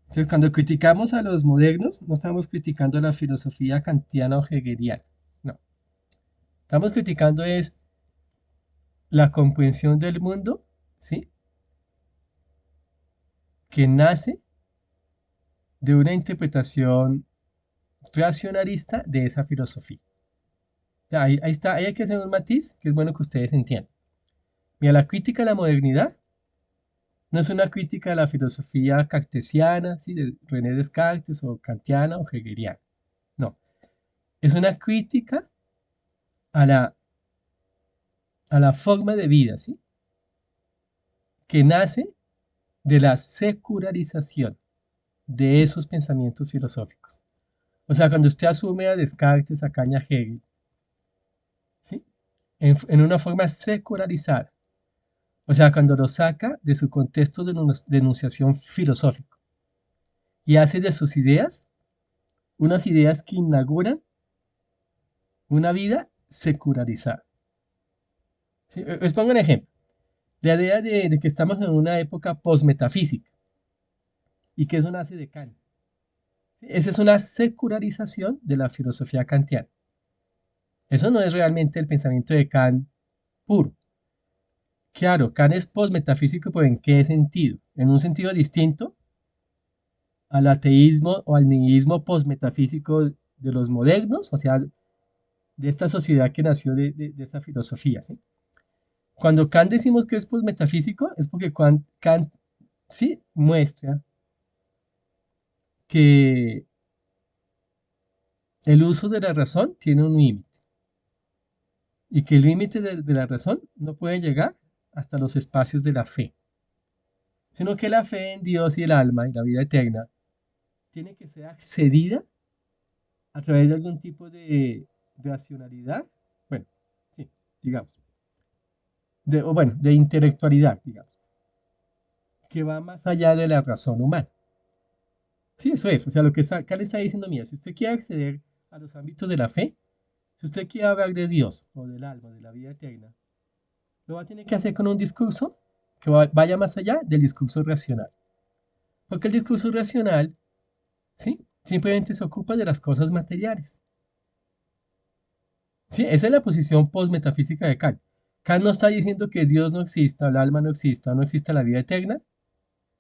[SPEAKER 1] Entonces, cuando criticamos a los modernos, no estamos criticando la filosofía kantiana o hegeliana. No. Estamos criticando es la comprensión del mundo, ¿sí?, que nace de una interpretación racionalista de esa filosofía. Ya, ahí está, ahí hay que hacer un matiz que es bueno que ustedes entiendan. Mira, la crítica a la modernidad no es una crítica a la filosofía cartesiana, ¿sí?, de René Descartes o kantiana o hegeliana. No, es una crítica a la forma de vida, ¿sí?, que nace de la secularización de esos pensamientos filosóficos. O sea, cuando usted asume a Descartes, a Caña Hegel, ¿sí?, en una forma secularizada, o sea, cuando lo saca de su contexto de enunciación filosófico y hace de sus ideas unas ideas que inauguran una vida secularizada. ¿Sí? Les pongo un ejemplo. La idea de que estamos en una época postmetafísica y que eso nace de Kant. ¿Sí? Esa es una secularización de la filosofía kantiana. Eso no es realmente el pensamiento de Kant puro. Claro, Kant es postmetafísico, pero ¿en qué sentido? En un sentido distinto al ateísmo o al nihilismo postmetafísico de los modernos, o sea, de esta sociedad que nació de esta filosofía, ¿sí? Cuando Kant decimos que es postmetafísico, es porque Kant sí muestra que el uso de la razón tiene un límite y que el límite de la razón no puede llegar hasta los espacios de la fe, sino que la fe en Dios y el alma y la vida eterna tiene que ser accedida a través de algún tipo de racionalidad, bueno, sí, digamos, o bueno, de intelectualidad, digamos, que va más allá de la razón humana. Sí, eso es, o sea, lo que acá le está diciendo, mía, si usted quiere acceder a los ámbitos de la fe, si usted quiere hablar de Dios o del alma, de la vida eterna, lo va a tener que hacer con un discurso que vaya más allá del discurso racional. Porque el discurso racional, ¿sí? Simplemente se ocupa de las cosas materiales. Sí, esa es la posición postmetafísica de Kant. Kant no está diciendo que Dios no exista, el alma no exista, no exista la vida eterna,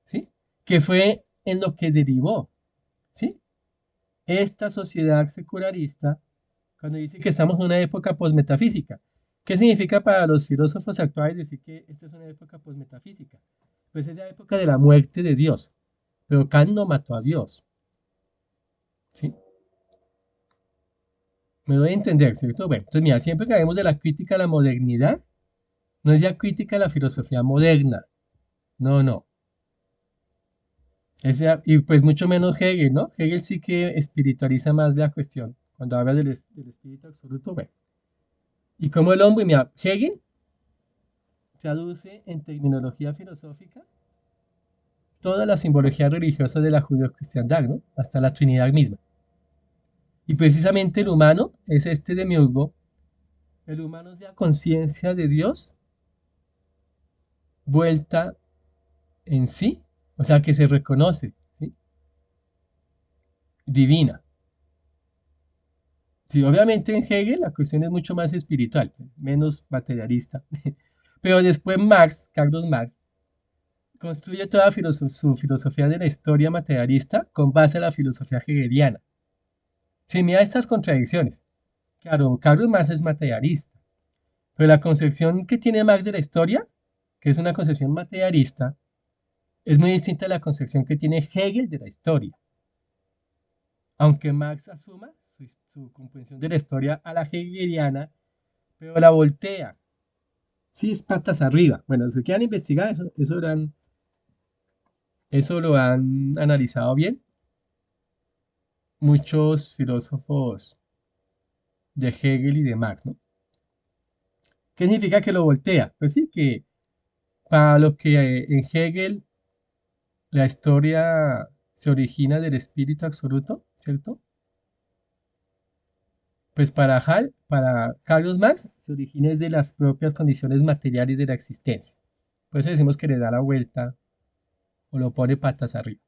[SPEAKER 1] ¿sí? Que fue en lo que derivó, ¿sí? Esta sociedad secularista, cuando dice que estamos en una época postmetafísica. ¿Qué significa para los filósofos actuales decir que esta es una época postmetafísica? Pues es la época de la muerte de Dios. Pero Kant no mató a Dios, ¿sí? Me doy a entender, ¿cierto? Bueno, entonces mira, siempre que hablemos de la crítica a la modernidad, no es ya crítica a la filosofía moderna, no, no. Y pues mucho menos Hegel, ¿no? Hegel sí que espiritualiza más la cuestión. Cuando habla del espíritu absoluto, bueno. Y como el hombre, mira, Hegel traduce en terminología filosófica toda la simbología religiosa de la judeocristiandad, ¿no? Hasta la Trinidad misma. Y precisamente el humano es este demiurgo. El humano es la conciencia de Dios vuelta en sí, o sea, que se reconoce, ¿sí? Divina. Sí, obviamente en Hegel la cuestión es mucho más espiritual, menos materialista. Pero después Marx, Carlos Marx, construye toda su filosofía de la historia materialista con base en la filosofía hegeliana. Si mira estas contradicciones, claro, Carlos Marx es materialista, pero la concepción que tiene Marx de la historia, que es una concepción materialista, es muy distinta a la concepción que tiene Hegel de la historia. Aunque Marx asuma su comprensión de la historia a la hegeliana, pero la voltea. Sí, es patas arriba. Bueno, los que quieran investigar eso lo han analizado bien muchos filósofos de Hegel y de Marx, ¿no? ¿Qué significa que lo voltea? Pues sí, que para lo que en Hegel la historia se origina del espíritu absoluto, ¿cierto? Pues para Carlos Marx se origina desde las propias condiciones materiales de la existencia. Por eso decimos que le da la vuelta o lo pone patas arriba.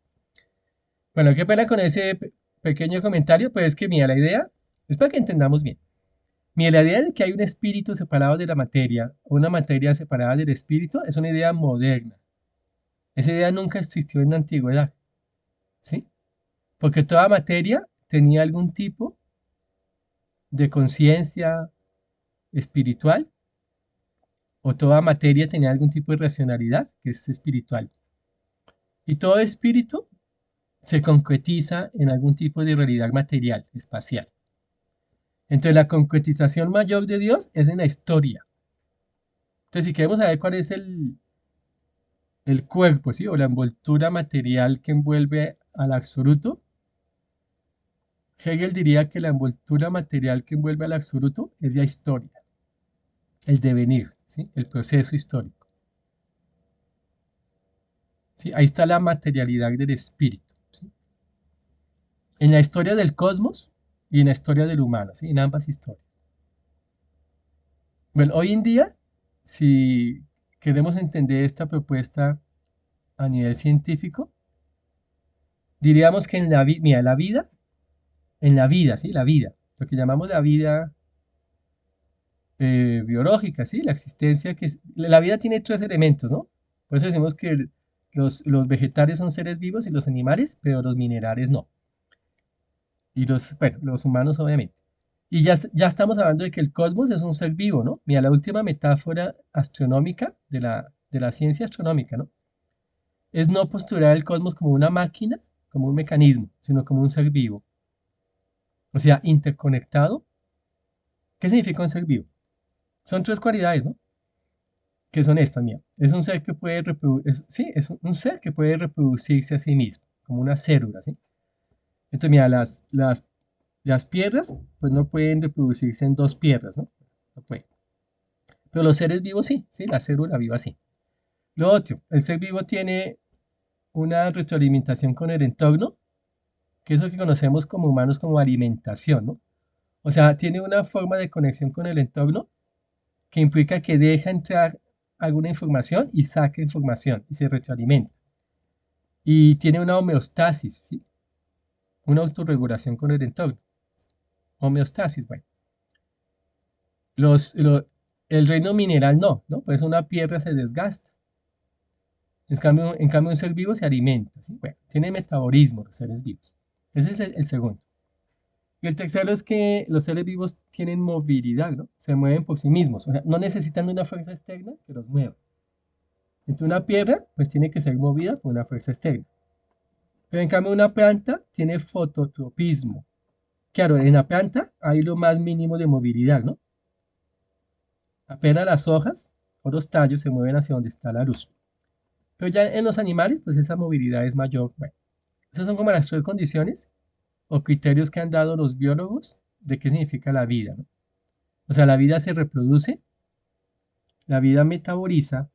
[SPEAKER 1] Bueno, qué pena con ese pequeño comentario, pues es que mira, la idea es para que entendamos bien. Mira, la idea de que hay un espíritu separado de la materia o una materia separada del espíritu es una idea moderna. Esa idea nunca existió en la antigüedad, ¿sí? Porque toda materia tenía algún tipo de conciencia espiritual o toda materia tenía algún tipo de racionalidad que es espiritual. Y todo espíritu se concretiza en algún tipo de realidad material, espacial. Entonces la concretización mayor de Dios es en la historia. Entonces si queremos saber cuál es el cuerpo, ¿sí? O la envoltura material que envuelve al absoluto, Hegel diría que la envoltura material que envuelve al absoluto es la historia, el devenir, ¿sí? El proceso histórico. ¿Sí? Ahí está la materialidad del espíritu. ¿Sí? En la historia del cosmos y en la historia del humano, ¿sí? En ambas historias. Bueno, hoy en día, si queremos entender esta propuesta a nivel científico, diríamos que mira, la vida, en la vida, ¿sí? La vida, lo que llamamos la vida biológica, ¿sí? La existencia la vida tiene tres elementos, ¿no? Por eso decimos que los vegetales son seres vivos y los animales, pero los minerales no. Y bueno, los humanos obviamente. Y ya estamos hablando de que el cosmos es un ser vivo, ¿no? Mira, la última metáfora astronómica de la ciencia astronómica, ¿no? Es no postular el cosmos como una máquina, como un mecanismo, sino como un ser vivo. O sea, interconectado. ¿Qué significa un ser vivo? Son tres cualidades, ¿no? Que son estas, mira. Es un ser que puede sí, es un ser que puede reproducirse a sí mismo, como una célula, ¿sí? Entonces, mira, las piedras, pues no pueden reproducirse en dos piedras, ¿no? No pueden. Pero los seres vivos sí, sí, la célula viva sí. Lo otro, el ser vivo tiene una retroalimentación con el entorno, que es lo que conocemos como humanos como alimentación, ¿no? O sea, tiene una forma de conexión con el entorno que implica que deja entrar alguna información y saca información y se retroalimenta. Y tiene una homeostasis, ¿sí? Una autorregulación con el entorno. Homeostasis, bueno. Los, lo- el reino mineral no, ¿no? Pues una piedra se desgasta. En cambio un ser vivo se alimenta, ¿sí? Bueno, tiene metabolismo los seres vivos. Ese es el segundo. Y el tercero es que los seres vivos tienen movilidad, ¿no? Se mueven por sí mismos, o sea, no necesitan de una fuerza externa que los mueva. Entonces una piedra, pues tiene que ser movida por una fuerza externa. Pero en cambio una planta tiene fototropismo. Claro, en la planta hay lo más mínimo de movilidad, ¿no? Apenas las hojas o los tallos se mueven hacia donde está la luz. Pero ya en los animales, pues esa movilidad es mayor. Bueno, esas son como las tres condiciones o criterios que han dado los biólogos de qué significa la vida, ¿no? O sea, la vida se reproduce, la vida metaboliza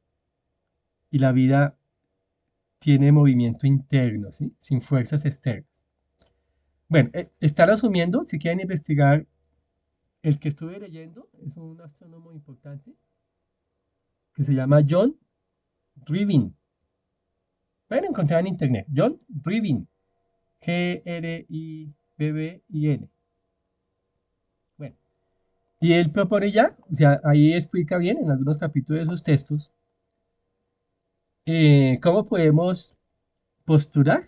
[SPEAKER 1] y la vida tiene movimiento interno, ¿sí? Sin fuerzas externas. Bueno, están asumiendo, si quieren investigar, el que estuve leyendo es un astrónomo importante que se llama John Rivin. Pueden encontrar en internet. John Rivin. Gribbin. Bueno, y él propone ya, o sea, ahí explica bien en algunos capítulos de sus textos cómo podemos postular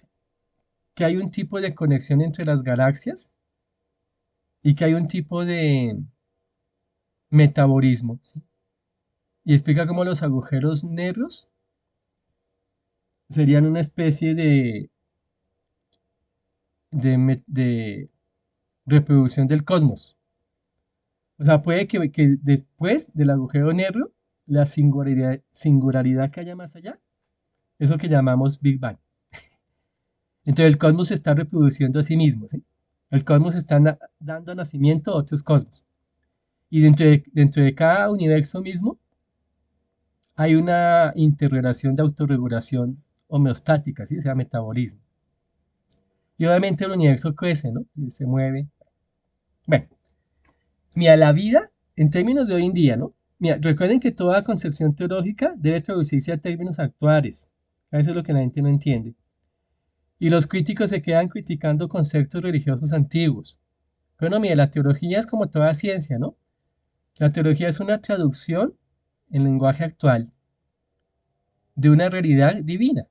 [SPEAKER 1] que hay un tipo de conexión entre las galaxias y que hay un tipo de metabolismo, ¿sí? Y explica cómo los agujeros negros serían una especie de reproducción del cosmos. O sea, puede que después del agujero negro, la singularidad que haya más allá, es lo que llamamos Big Bang. Entonces el cosmos se está reproduciendo a sí mismo, ¿sí? El cosmos está dando nacimiento a otros cosmos. Y dentro de cada universo mismo hay una interrelación de autorregulación homeostática, ¿sí? O sea, metabolismo. Y obviamente el universo crece, ¿no? Y se mueve. Bueno, mira, la vida, en términos de hoy en día, ¿no? Mira, recuerden que toda concepción teológica debe traducirse a términos actuales. Eso es lo que la gente no entiende. Y los críticos se quedan criticando conceptos religiosos antiguos. Pero no, mira, la teología es como toda ciencia, ¿no? La teología es una traducción en lenguaje actual de una realidad divina.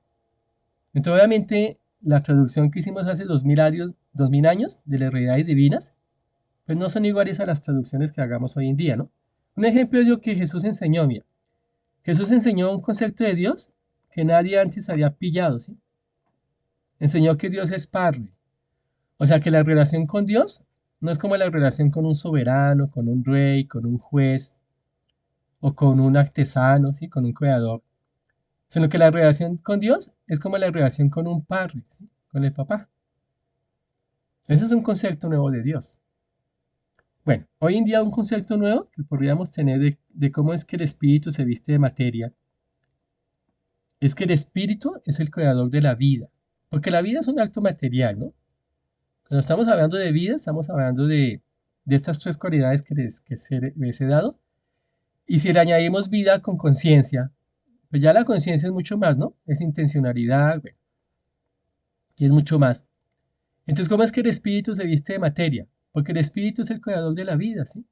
[SPEAKER 1] Entonces, obviamente, la traducción que hicimos hace 2000 años de las realidades divinas, pues no son iguales a las traducciones que hagamos hoy en día, ¿no? Un ejemplo es lo que Jesús enseñó, mira. Jesús enseñó un concepto de Dios que nadie antes había pillado, ¿sí? Enseñó que Dios es Padre. O sea, que la relación con Dios no es como la relación con un soberano, con un rey, con un juez o con un artesano, ¿sí? Con un creador. Sino que la relación con Dios es como la relación con un padre, ¿sí? Con el papá. Ese es un concepto nuevo de Dios. Bueno, hoy en día un concepto nuevo que podríamos tener de cómo es que el espíritu se viste de materia es que el espíritu es el creador de la vida. Porque la vida es un acto material, ¿no? Cuando estamos hablando de vida, estamos hablando de estas tres cualidades que les he dado. Y si le añadimos vida con conciencia, pues ya la conciencia es mucho más, ¿no? Es intencionalidad, bueno, y es mucho más. Entonces, ¿cómo es que el espíritu se viste de materia? Porque el espíritu es el creador de la vida, ¿sí?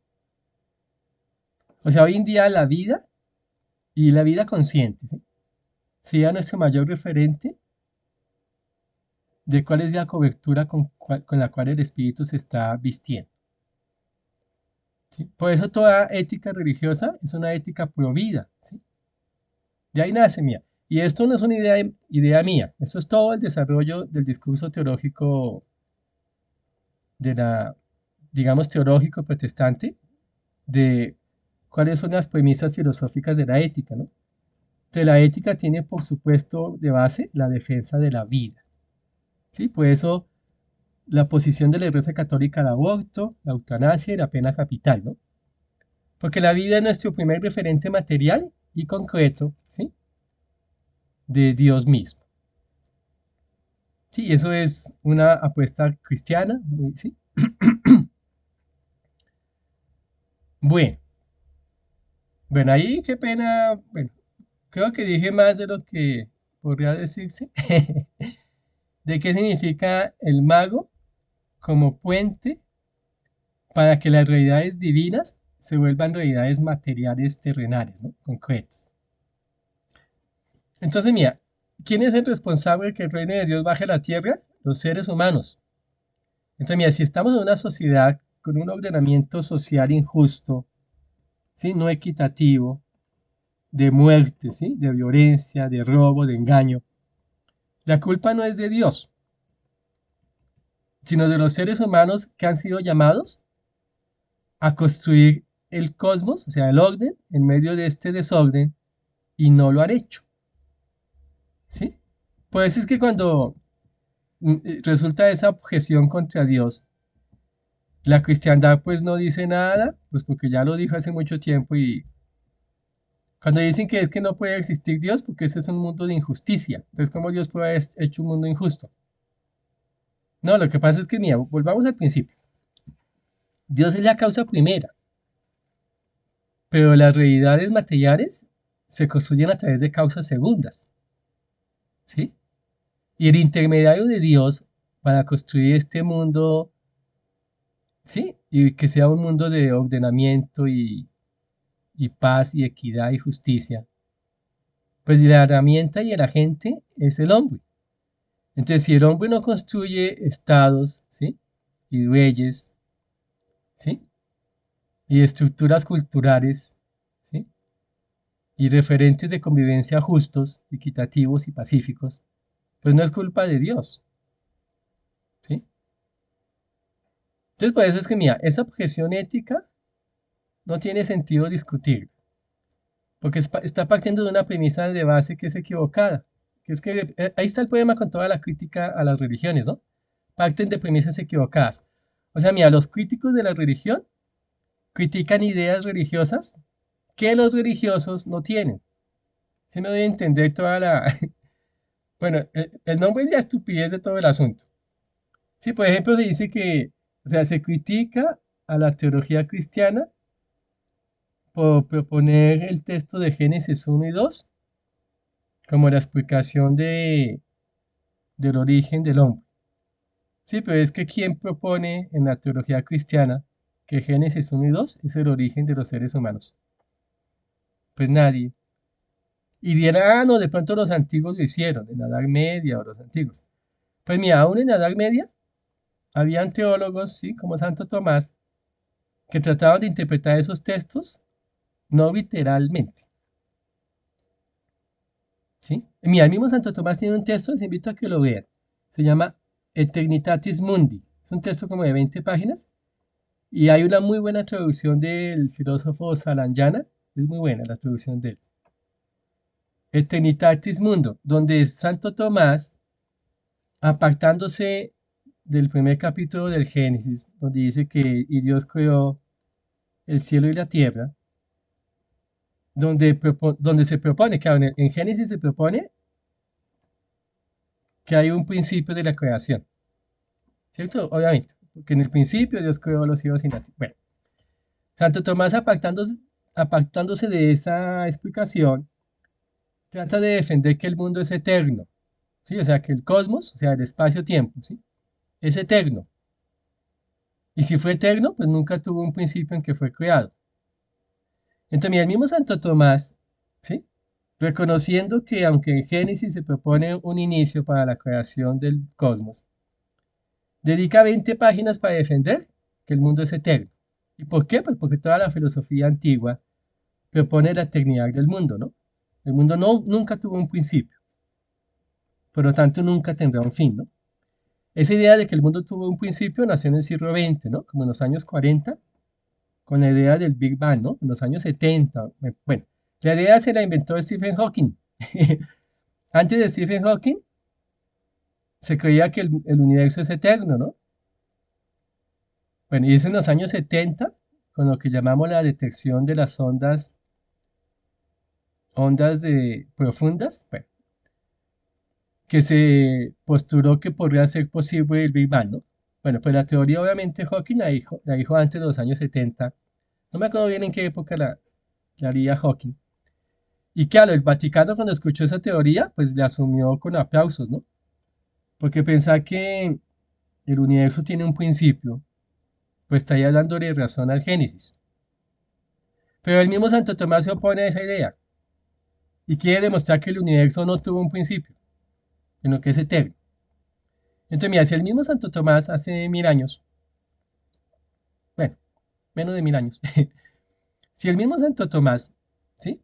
[SPEAKER 1] O sea, hoy en día la vida y la vida consciente, ¿sí? Sería nuestro mayor referente de cuál es la cobertura con la cual el espíritu se está vistiendo. ¿Sí? Por eso toda ética religiosa es una ética pro vida. ¿Sí? De ahí nace mía. Y esto no es una idea mía, esto es todo el desarrollo del discurso teológico de la, digamos, teológico protestante, de cuáles son las premisas filosóficas de la ética, ¿no? Entonces la ética tiene, por supuesto, de base la defensa de la vida. ¿Sí? Por eso la posición de la Iglesia Católica al aborto, la eutanasia y la pena capital, ¿no? Porque la vida es nuestro primer referente material y concreto, ¿sí? De Dios mismo. Sí, eso es una apuesta cristiana, ¿sí? Bueno, bueno, ahí qué pena, bueno, creo que dije más de lo que podría decirse, de qué significa el mago como puente para que las realidades divinas se vuelvan realidades materiales terrenales, ¿no? Concretas. Entonces, mira, ¿quién es el responsable de que el reino de Dios baje a la tierra? Los seres humanos. Entonces, mira, si estamos en una sociedad con un ordenamiento social injusto, ¿sí? No equitativo, de muerte, ¿sí? De violencia, de robo, de engaño, la culpa no es de Dios, sino de los seres humanos que han sido llamados a construir el cosmos, o sea, el orden, en medio de este desorden, y no lo han hecho, ¿sí? Pues es que cuando resulta esa objeción contra Dios, la cristiandad pues no dice nada, pues porque ya lo dijo hace mucho tiempo y cuando dicen que es que no puede existir Dios porque este es un mundo de injusticia, entonces ¿cómo Dios puede haber hecho un mundo injusto? No, lo que pasa es que, mira, volvamos al principio. Dios es la causa primera, pero las realidades materiales se construyen a través de causas segundas, ¿sí? Y el intermediario de Dios para construir este mundo, ¿sí? Y que sea un mundo de ordenamiento y paz y equidad y justicia, pues la herramienta y el agente es el hombre. Entonces, si el hombre no construye estados, ¿sí? Y reyes, ¿sí? Y estructuras culturales, ¿sí? Y referentes de convivencia justos, equitativos y pacíficos, pues no es culpa de Dios, ¿sí? Entonces, por eso es que, mira, esa objeción ética no tiene sentido discutir, porque está partiendo de una premisa de base que es equivocada, que es que ahí está el problema con toda la crítica a las religiones, ¿no? Parten de premisas equivocadas. O sea, mira, los críticos de la religión critican ideas religiosas que los religiosos no tienen. ¿Sí me doy a entender toda la... Bueno, el nombre es la estupidez de todo el asunto. Sí, por ejemplo, se dice que, o sea, se critica a la teología cristiana por proponer el texto de Génesis 1 y 2 como la explicación del origen del hombre. Sí, pero es que ¿quién propone en la teología cristiana que Génesis 1 y 2 es el origen de los seres humanos? Pues nadie. Y dirán, ah, no, de pronto los antiguos lo hicieron, en la Edad Media o los antiguos. Pues mira, aún en la Edad Media habían teólogos, sí, como Santo Tomás, que trataban de interpretar esos textos no literalmente, ¿sí? Mira, el mismo Santo Tomás tiene un texto, les invito a que lo vean. Se llama Eternitatis Mundi. Es un texto como de 20 páginas y hay una muy buena traducción del filósofo Salanyana. Es muy buena la traducción de él. Eternitatis Mundo, donde Santo Tomás, apartándose del primer capítulo del Génesis, donde dice que y Dios creó el cielo y la tierra, donde se propone, claro, en Génesis se propone que hay un principio de la creación, ¿cierto? Obviamente, porque en el principio Dios creó los cielos y la tierra. Bueno, Santo Tomás apartándose de esa explicación, trata de defender que el mundo es eterno, ¿sí? O sea, que el cosmos, o sea, el espacio-tiempo, ¿sí? Es eterno. Y si fue eterno, pues nunca tuvo un principio en que fue creado. Entonces, mira, el mismo Santo Tomás, ¿sí? Reconociendo que aunque en Génesis se propone un inicio para la creación del cosmos, dedica 20 páginas para defender que el mundo es eterno. ¿Y por qué? Pues porque toda la filosofía antigua propone la eternidad del mundo, ¿no? El mundo nunca tuvo un principio, por lo tanto nunca tendrá un fin, ¿no? Esa idea de que el mundo tuvo un principio nació en el siglo XX, ¿no? Como en los años 40, con la idea del Big Bang, ¿no? En los años 70. Bueno, la idea se la inventó Stephen Hawking. Antes de Stephen Hawking, se creía que el universo es eterno, ¿no? Bueno, y es en los años 70, con lo que llamamos la detección de las ondas de profundas, bueno, que se postuló que podría ser posible el Big Bang, ¿no? Bueno, pues la teoría obviamente Hawking la dijo antes de los años 70. No me acuerdo bien en qué época la haría Hawking. Y claro, el Vaticano cuando escuchó esa teoría, pues le asumió con aplausos, ¿no? Porque pensar que el universo tiene un principio, pues estaría dándole razón al Génesis. Pero el mismo Santo Tomás se opone a esa idea y quiere demostrar que el universo no tuvo un principio, sino que es eterno. Entonces, mira, si el mismo Santo Tomás hace 1000 años, bueno, menos de 1000 años, si el mismo Santo Tomás, ¿sí?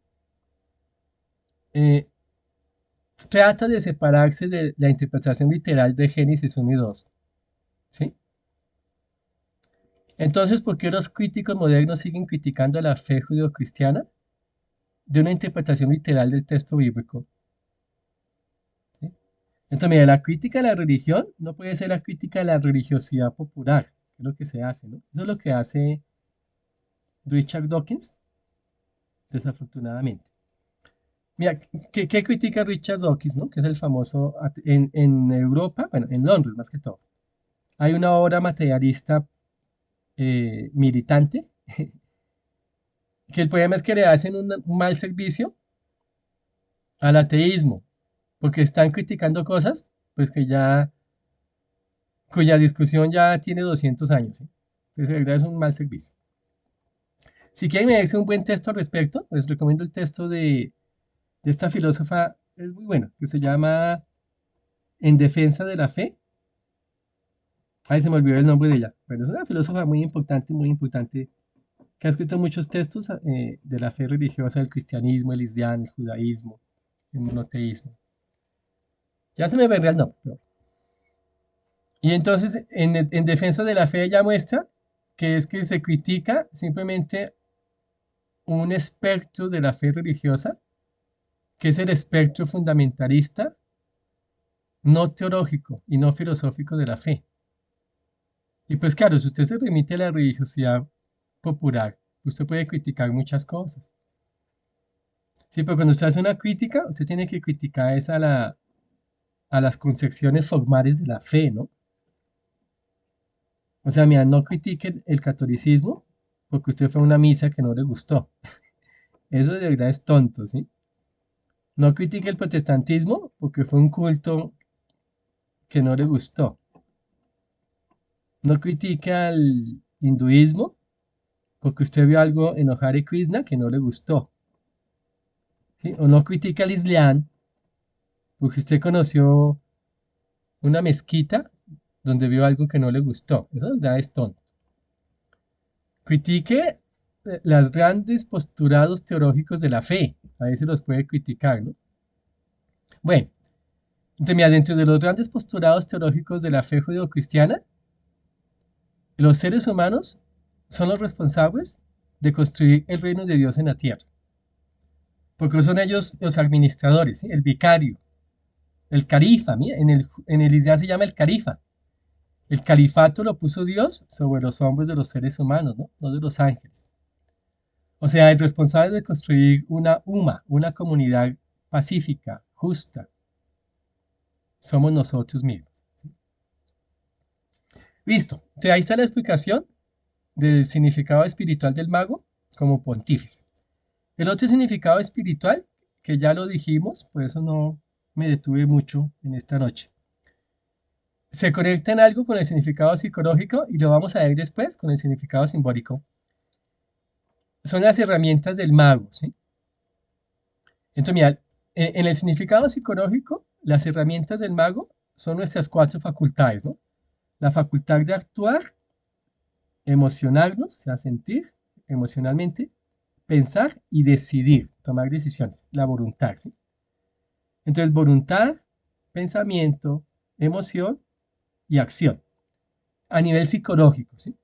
[SPEAKER 1] Eh, trata de separarse de la interpretación literal de Génesis 1 y 2, ¿sí? Entonces, ¿por qué los críticos modernos siguen criticando la fe judeocristiana de una interpretación literal del texto bíblico? ¿Sí? Entonces, mira, la crítica a la religión no puede ser la crítica a la religiosidad popular, que es lo que se hace, ¿no? Eso es lo que hace Richard Dawkins, desafortunadamente. Mira, ¿qué critica Richard Dawkins, ¿no? Que es el famoso en Europa, bueno, en Londres más que todo. Hay una obra materialista militante, que el problema es que le hacen un mal servicio al ateísmo, porque están criticando cosas, pues que ya, cuya discusión ya tiene 200 años, ¿sí? Entonces, de verdad es un mal servicio. Si quieren leerse un buen texto al respecto, les recomiendo el texto de esta filósofa, es muy bueno, que se llama En defensa de la fe. Ahí se me olvidó el nombre de ella, pero es una filósofa muy importante, que ha escrito muchos textos de la fe religiosa, el cristianismo, el islam, el judaísmo, el monoteísmo. Ya se me vendría el nombre. Y entonces, en defensa de la fe, ella muestra que es que se critica simplemente un espectro de la fe religiosa, que es el espectro fundamentalista, no teológico y no filosófico de la fe. Y pues claro, si usted se remite a la religiosidad popular, usted puede criticar muchas cosas. Sí, pero cuando usted hace una crítica, usted tiene que criticar es a las concepciones formales de la fe, ¿no? O sea, mira, no critique el catolicismo porque usted fue a una misa que no le gustó. Eso de verdad es tonto, ¿sí? No critique el protestantismo porque fue un culto que no le gustó. No critique al hinduismo porque usted vio algo en Hare Krishna que no le gustó. ¿Sí? O no critique al Islam porque usted conoció una mezquita donde vio algo que no le gustó. Eso de verdad es tonto. Critique los grandes postulados teológicos de la fe. A veces los puede criticar, ¿no? Bueno, entonces, mira, dentro de los grandes postulados teológicos de la fe judeocristiana, los seres humanos son los responsables de construir el reino de Dios en la tierra, porque son ellos los administradores, ¿sí? El vicario, el califa, mira, en el Islam se llama el califa. El califato lo puso Dios sobre los hombros de los seres humanos, ¿no? No de los ángeles. O sea, el responsable de construir una comunidad pacífica, justa, somos nosotros mismos. Listo. Entonces, ahí está la explicación del significado espiritual del mago como pontífice. El otro significado espiritual, que ya lo dijimos, por eso no me detuve mucho en esta noche. Se conecta en algo con el significado psicológico y lo vamos a ver después con el significado simbólico. son las herramientas del mago, ¿sí? Entonces, mira, en el significado psicológico, las herramientas del mago son nuestras cuatro facultades, ¿no? La facultad de actuar, emocionarnos, o sea, sentir emocionalmente, pensar y decidir, tomar decisiones, la voluntad, ¿sí? Entonces, voluntad, pensamiento, emoción y acción. A nivel psicológico, ¿sí?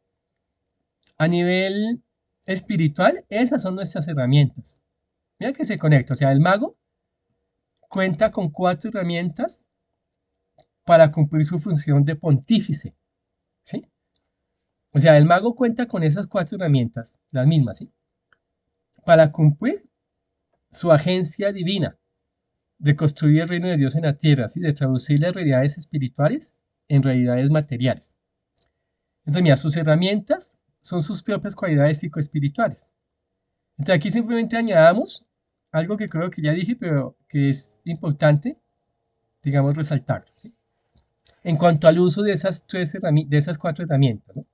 [SPEAKER 1] A nivel espiritual, esas son nuestras herramientas. Mira que se conecta, o sea, el mago cuenta con cuatro herramientas para cumplir su función de pontífice, ¿sí? O sea, el mago cuenta con esas cuatro herramientas, las mismas, ¿sí? Para cumplir su agencia divina de construir el reino de Dios en la tierra, ¿sí? De traducir las realidades espirituales en realidades materiales. Entonces, mira, sus herramientas son sus propias cualidades psicoespirituales. Entonces, aquí simplemente añadamos algo que creo que ya dije, pero que es importante, digamos, resaltar, ¿sí? En cuanto al uso de de esas cuatro herramientas, ¿no?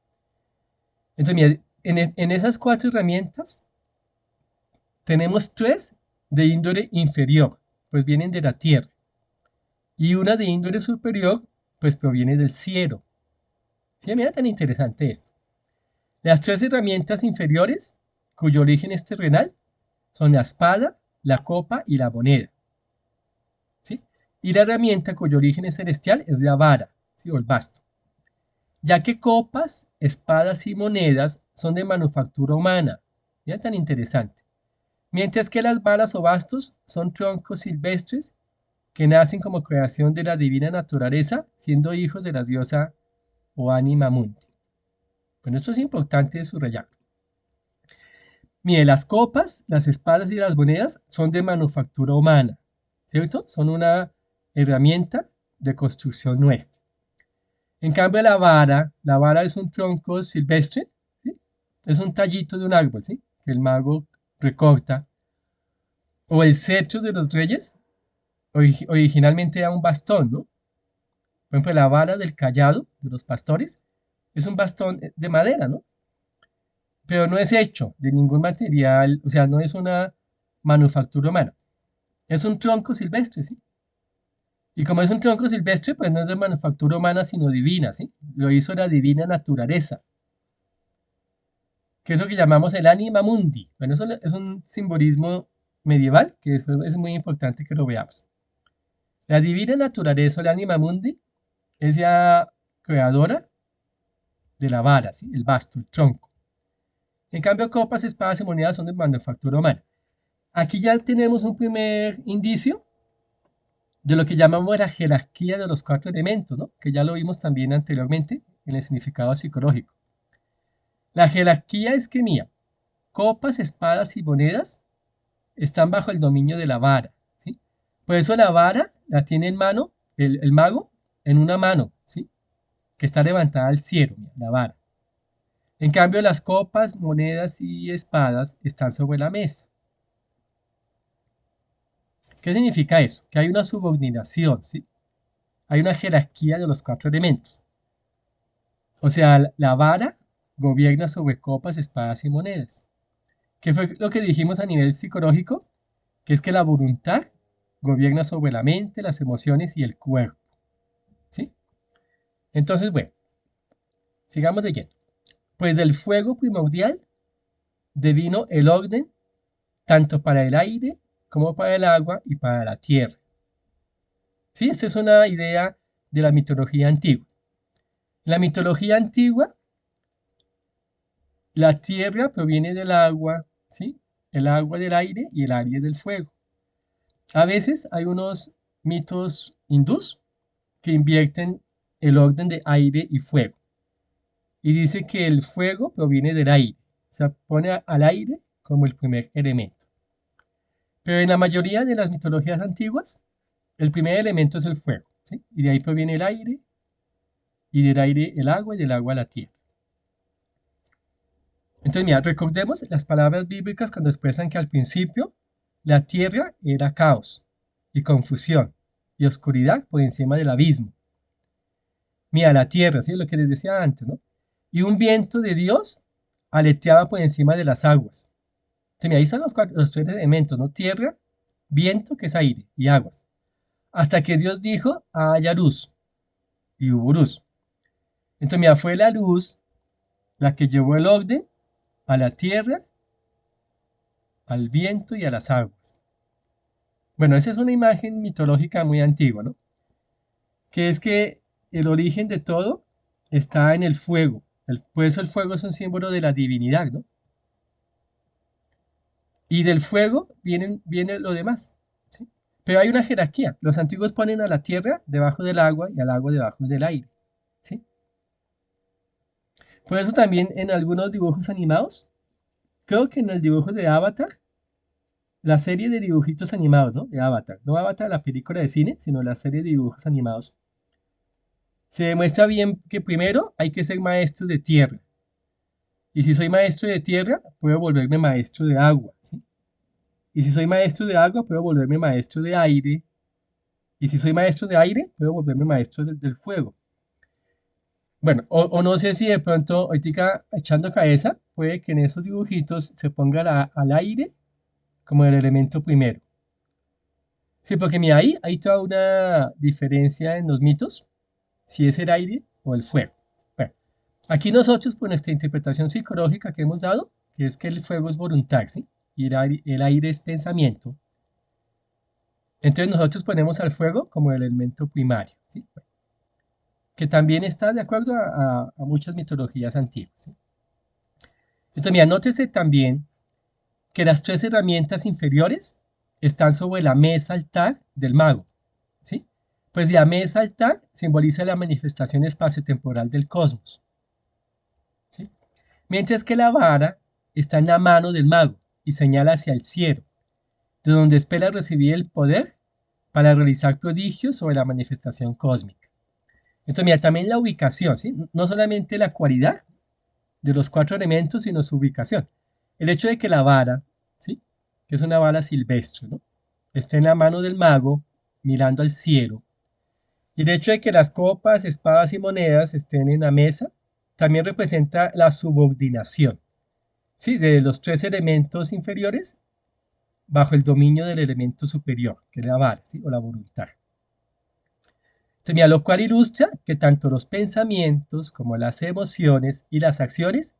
[SPEAKER 1] Entonces, mira, en esas cuatro herramientas tenemos tres de índole inferior, pues vienen de la tierra, y una de índole superior, pues proviene del cielo. ¿Sí? Mira tan interesante esto. Las tres herramientas inferiores, cuyo origen es terrenal, son la espada, la copa y la moneda. ¿Sí? Y la herramienta cuyo origen es celestial es la vara, ¿sí? O el basto. Ya que copas, espadas y monedas son de manufactura humana. Mira tan interesante. Mientras que las varas o bastos son troncos silvestres que nacen como creación de la divina naturaleza, siendo hijos de la diosa o anima mundi. Bueno, esto es importante de subrayar. Mire, las copas, las espadas y las monedas son de manufactura humana, ¿cierto? Son una herramienta de construcción nuestra. En cambio, la vara es un tronco silvestre, ¿sí? Es un tallito de un árbol, ¿sí? Que el mago recorta. O el cetro de los reyes, originalmente era un bastón, ¿no? Por ejemplo, la vara del cayado de los pastores es un bastón de madera, ¿no? Pero no es hecho de ningún material, o sea, no es una manufactura humana. Es un tronco silvestre, ¿sí? Y como es un tronco silvestre, pues no es de manufactura humana, sino divina, ¿sí? Lo hizo la divina naturaleza, que es lo que llamamos el anima mundi. Bueno, eso es un simbolismo medieval, que es muy importante que lo veamos. La divina naturaleza o el anima mundi es la creadora de la vara, ¿sí? El basto, el tronco. En cambio, copas, espadas y monedas son de manufactura humana. Aquí ya tenemos un primer indicio de lo que llamamos la jerarquía de los cuatro elementos, ¿no? Que ya lo vimos también anteriormente en el significado psicológico. La jerarquía es que, mía, copas, espadas y monedas están bajo el dominio de la vara, ¿sí? Por eso la vara la tiene en mano el mago en una mano, ¿sí? Que está levantada al cielo, mira, la vara. En cambio, las copas, monedas y espadas están sobre la mesa. ¿Qué significa eso? Que hay una subordinación, ¿sí? Hay una jerarquía de los cuatro elementos. O sea, la vara gobierna sobre copas, espadas y monedas. ¿Qué fue lo que dijimos a nivel psicológico? Que es que la voluntad gobierna sobre la mente, las emociones y el cuerpo, ¿sí? Entonces, bueno, sigamos leyendo. Pues del fuego primordial devino el orden tanto para el aire como para el agua y para la tierra. Sí, esta es una idea de la mitología antigua. En la mitología antigua, la tierra proviene del agua, ¿sí? El agua del aire y el aire del fuego. A veces hay unos mitos hindús que invierten el orden de aire y fuego. Y dice que el fuego proviene del aire. O sea, pone al aire como el primer elemento. Pero en la mayoría de las mitologías antiguas, el primer elemento es el fuego, ¿sí? Y de ahí proviene el aire, y del aire el agua, y del agua la tierra. Entonces, mira, recordemos las palabras bíblicas cuando expresan que al principio la tierra era caos y confusión y oscuridad por encima del abismo. Mira, la tierra, ¿sí? Lo que les decía antes, ¿no? Y un viento de Dios aleteaba por encima de las aguas. Entonces, ahí están los tres elementos, ¿no? Tierra, viento, que es aire, y aguas. Hasta que Dios dijo, haya luz, y hubo luz. Entonces, mira, fue la luz la que llevó el orden a la tierra, al viento y a las aguas. Bueno, esa es una imagen mitológica muy antigua, ¿no? Que es que el origen de todo está en el fuego. Por eso el fuego es un símbolo de la divinidad, ¿no? Y del fuego viene lo demás, ¿sí? Pero hay una jerarquía. Los antiguos ponen a la tierra debajo del agua y al agua debajo del aire, ¿sí? Por eso también en algunos dibujos animados, creo que en el dibujo de Avatar, la serie de dibujitos animados, ¿no? De Avatar. No Avatar la película de cine, sino la serie de dibujos animados. Se demuestra bien que primero hay que ser maestro de tierra. Y si soy maestro de tierra, puedo volverme maestro de agua, ¿sí? Y si soy maestro de agua, puedo volverme maestro de aire. Y si soy maestro de aire, puedo volverme maestro del fuego. Bueno, o no sé si de pronto, ahorita echando cabeza, puede que en esos dibujitos se ponga al aire como el elemento primero. Sí, porque mira, ahí hay toda una diferencia en los mitos, si es el aire o el fuego. Bueno, aquí nosotros, por nuestra interpretación psicológica que hemos dado, que es que el fuego es voluntad, ¿sí? Y el aire es pensamiento. Entonces nosotros ponemos al fuego como el elemento primario, ¿sí? Que también está de acuerdo a muchas mitologías antiguas, ¿sí? Entonces, mira, nótese también que las tres herramientas inferiores están sobre la mesa altar del mago, ¿sí? Pues la mesa altar simboliza la manifestación espaciotemporal del cosmos, ¿sí? Mientras que la vara está en la mano del mago y señala hacia el cielo, de donde espera recibir el poder para realizar prodigios sobre la manifestación cósmica. Entonces, mira, también la ubicación, ¿sí? No solamente la cualidad de los cuatro elementos, sino su ubicación. El hecho de que la vara, ¿sí? Que es una vara silvestre, ¿no? Esté en la mano del mago, mirando al cielo. Y el hecho de que las copas, espadas y monedas estén en la mesa, también representa la subordinación, ¿sí? De los tres elementos inferiores bajo el dominio del elemento superior, que es la vara, ¿sí? O la voluntad. Entonces, mira, lo cual ilustra que tanto los pensamientos como las emociones y las acciones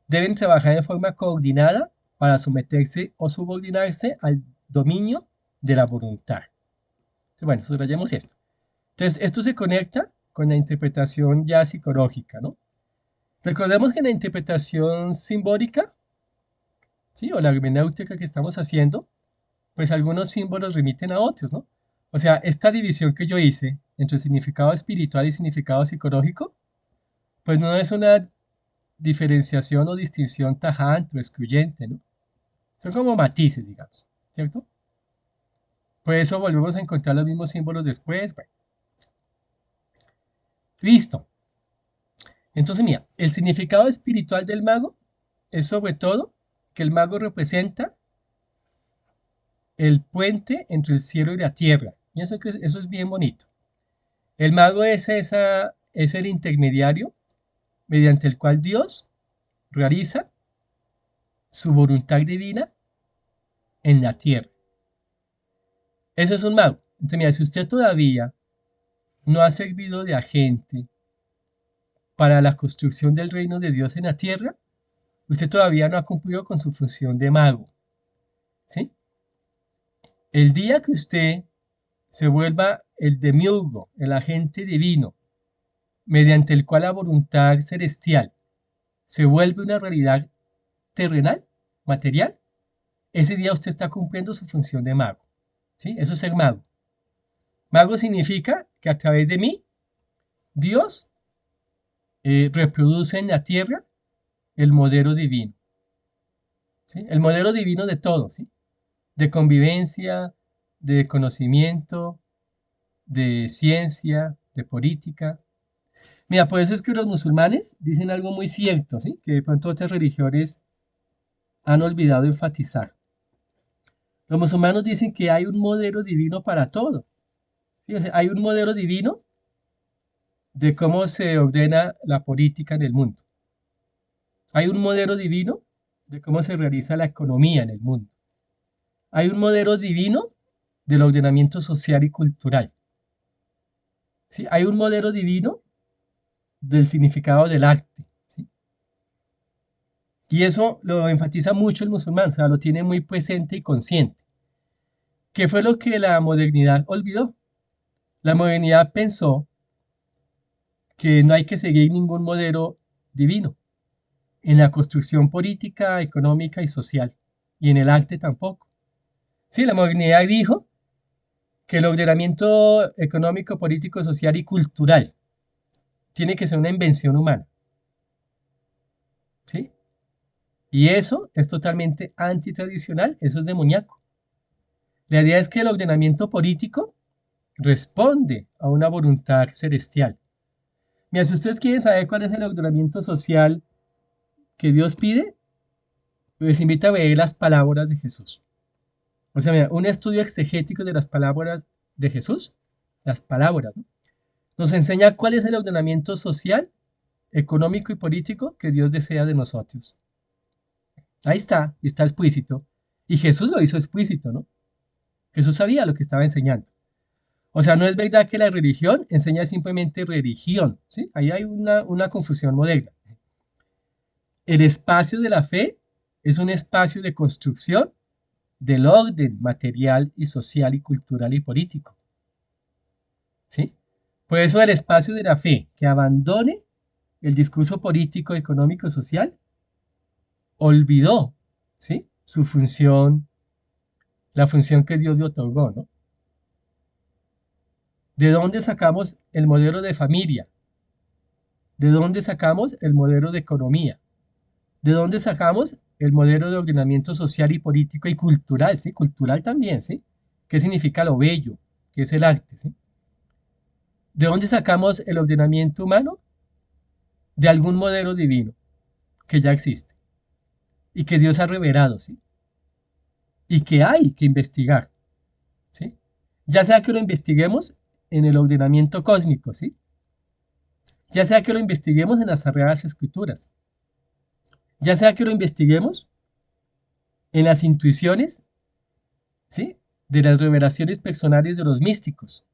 [SPEAKER 1] deben trabajar de forma coordinada para someterse o subordinarse al dominio de la voluntad. Entonces, bueno, subrayemos esto. Entonces, esto se conecta con la interpretación ya psicológica, ¿no? Recordemos que en la interpretación simbólica, ¿sí? O la hermenéutica que estamos haciendo, pues algunos símbolos remiten a otros, ¿no? O sea, esta división que yo hice entre significado espiritual y significado psicológico, pues no es una diferenciación o distinción tajante o excluyente, ¿no? Son como matices, digamos, ¿cierto? Por eso volvemos a encontrar los mismos símbolos después. Bueno, listo. Entonces, mira, el significado espiritual del mago es sobre todo que el mago representa el puente entre el cielo y la tierra. Pienso que eso es bien bonito. El mago es el intermediario mediante el cual Dios realiza su voluntad divina en la tierra. Eso es un mago. Entonces, mira, si usted todavía no ha servido de agente para la construcción del reino de Dios en la tierra, usted todavía no ha cumplido con su función de mago, ¿sí? El día que usted se vuelva el demiurgo, el agente divino, mediante el cual la voluntad celestial se vuelve una realidad terrenal, material, ese día usted está cumpliendo su función de mago, ¿sí? Eso es ser mago. Mago significa que a través de mí, Dios reproduce en la tierra el modelo divino, ¿sí? El modelo divino de todo, ¿sí? De convivencia, de conocimiento, de ciencia, de política. Mira, por eso es que los musulmanes dicen algo muy cierto, ¿sí? Que de pronto otras religiones han olvidado enfatizar. Los musulmanes dicen que hay un modelo divino para todo, ¿sí? O sea, hay un modelo divino de cómo se ordena la política en el mundo. Hay un modelo divino de cómo se realiza la economía en el mundo. Hay un modelo divino del ordenamiento social y cultural. ¿Sí? Hay un modelo divino del significado del arte. ¿Sí? Y eso lo enfatiza mucho el musulmán, o sea, lo tiene muy presente y consciente. ¿Qué fue lo que la modernidad olvidó? La modernidad pensó que no hay que seguir ningún modelo divino en la construcción política, económica y social, y en el arte tampoco. Sí, la modernidad dijo que el ordenamiento económico, político, social y cultural tiene que ser una invención humana. ¿Sí? Y eso es totalmente antitradicional, eso es demoníaco. La idea es que el ordenamiento político responde a una voluntad celestial. Mira, si ustedes quieren saber cuál es el ordenamiento social que Dios pide, les invito a ver las palabras de Jesús. O sea, mira, un estudio exegético de las palabras de Jesús, las palabras, ¿no? Nos enseña cuál es el ordenamiento social, económico y político que Dios desea de nosotros. Ahí está, y está explícito. Y Jesús lo hizo explícito, ¿no? Jesús sabía lo que estaba enseñando. O sea, no es verdad que la religión enseña simplemente religión, ¿sí? Ahí hay una confusión moderna. El espacio de la fe es un espacio de construcción del orden material y social y cultural y político, ¿sí? Por eso el espacio de la fe que abandone el discurso político, económico, social, olvidó, ¿sí? Su función, la función que Dios le otorgó, ¿no? ¿De dónde sacamos el modelo de familia? ¿De dónde sacamos el modelo de economía? ¿De dónde sacamos el modelo de ordenamiento social y político y cultural? ¿Sí? Cultural también, ¿sí? ¿Qué significa lo bello? ¿Qué es el arte? ¿Sí? ¿De dónde sacamos el ordenamiento humano? De algún modelo divino que ya existe y que Dios ha revelado, ¿sí? Y que hay que investigar, ¿sí? Ya sea que lo investiguemos en el ordenamiento cósmico, ¿sí? Ya sea que lo investiguemos en las Sagradas Escrituras, ya sea que lo investiguemos en las intuiciones, ¿sí? De las revelaciones personales de los místicos.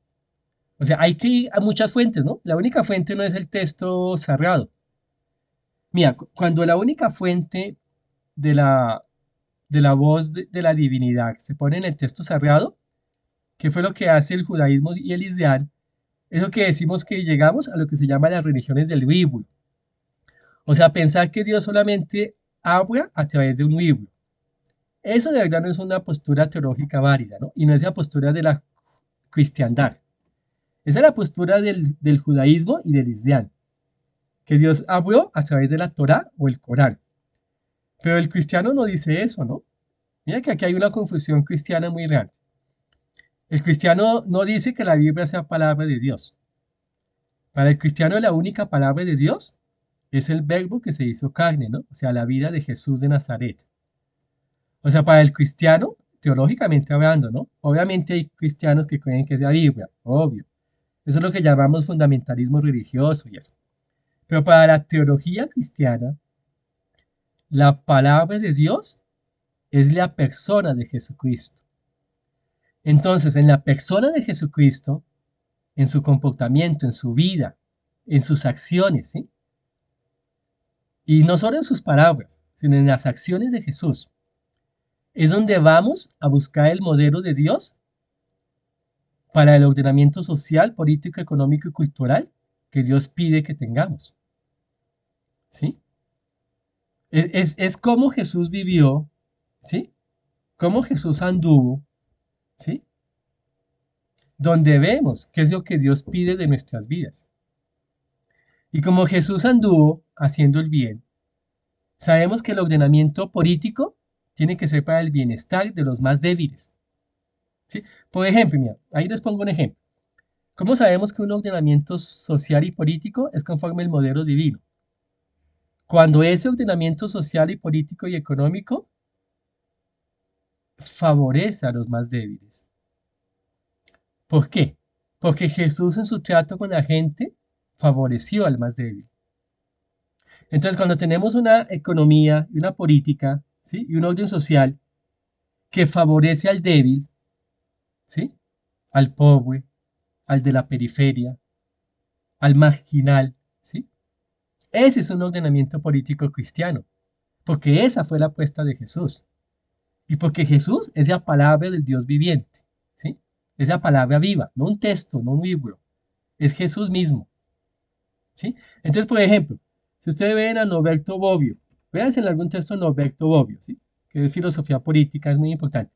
[SPEAKER 1] O sea, hay que ir a muchas fuentes, ¿no? La única fuente no es el texto sagrado. Mira, cuando la única fuente de la voz de la divinidad se pone en el texto sagrado, que fue lo que hace el judaísmo y el islam, es lo que decimos que llegamos a lo que se llama las religiones del libro. O sea, pensar que Dios solamente habla a través de un libro. Eso de verdad no es una postura teológica válida, ¿no? Y no es la postura de la cristiandad. Esa es la postura del judaísmo y del islam, que Dios habló a través de la Torá o el Corán. Pero el cristiano no dice eso, ¿no? Mira que aquí hay una confusión cristiana muy grande. El cristiano no dice que la Biblia sea palabra de Dios. Para el cristiano la única palabra de Dios es el verbo que se hizo carne, ¿no? O sea, la vida de Jesús de Nazaret. O sea, para el cristiano, teológicamente hablando, ¿no? Obviamente hay cristianos que creen que es la Biblia, obvio. Eso es lo que llamamos fundamentalismo religioso y eso. Pero para la teología cristiana, la palabra de Dios es la persona de Jesucristo. Entonces, en la persona de Jesucristo, en su comportamiento, en su vida, en sus acciones, ¿sí? Y no solo en sus palabras, sino en las acciones de Jesús, es donde vamos a buscar el modelo de Dios para el ordenamiento social, político, económico y cultural que Dios pide que tengamos. ¿Sí? Es como Jesús vivió, ¿sí? Cómo Jesús anduvo, ¿sí? Donde vemos qué es lo que Dios pide de nuestras vidas. Y como Jesús anduvo haciendo el bien, sabemos que el ordenamiento político tiene que ser para el bienestar de los más débiles. ¿Sí? Por ejemplo, mira, ahí les pongo un ejemplo. ¿Cómo sabemos que un ordenamiento social y político es conforme al modelo divino? Cuando ese ordenamiento social y político y económico favorece a los más débiles. ¿Por qué? Porque Jesús en su trato con la gente favoreció al más débil. Entonces, cuando tenemos una economía y una política, ¿sí? Y un orden social que favorece al débil, ¿sí? Al pobre, al de la periferia, al marginal, ¿sí? Ese es un ordenamiento político cristiano, porque esa fue la apuesta de Jesús. Y porque Jesús es la palabra del Dios viviente, ¿sí? Es la palabra viva, no un texto, no un libro, es Jesús mismo, ¿sí? Entonces, por ejemplo, si ustedes ven a Norberto Bobbio, véanse en algún texto Norberto Bobbio, ¿sí? Que es filosofía política, es muy importante.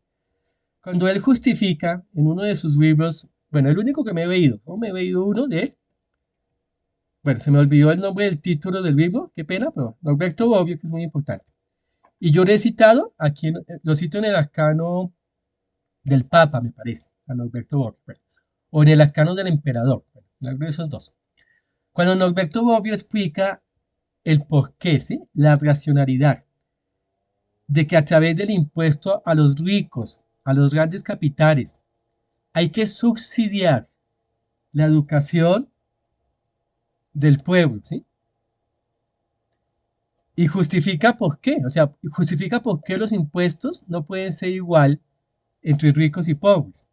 [SPEAKER 1] Cuando él justifica en uno de sus libros, bueno, el único que me he leído, ¿no? Me he leído uno de él. Bueno, se me olvidó el nombre del título del libro, qué pena, pero Norberto Bobbio, que es muy importante. Y yo lo he citado, aquí lo cito en el arcano del Papa, me parece, a Norberto Bobbio, bueno, o en el arcano del emperador, bueno, en alguno de esos dos. Cuando Norberto Bobbio explica el porqué, ¿sí? La racionalidad de que a través del impuesto a los ricos, a los grandes capitales, hay que subsidiar la educación del pueblo, ¿sí? Y justifica por qué, o sea, justifica por qué los impuestos no pueden ser igual entre ricos y pobres.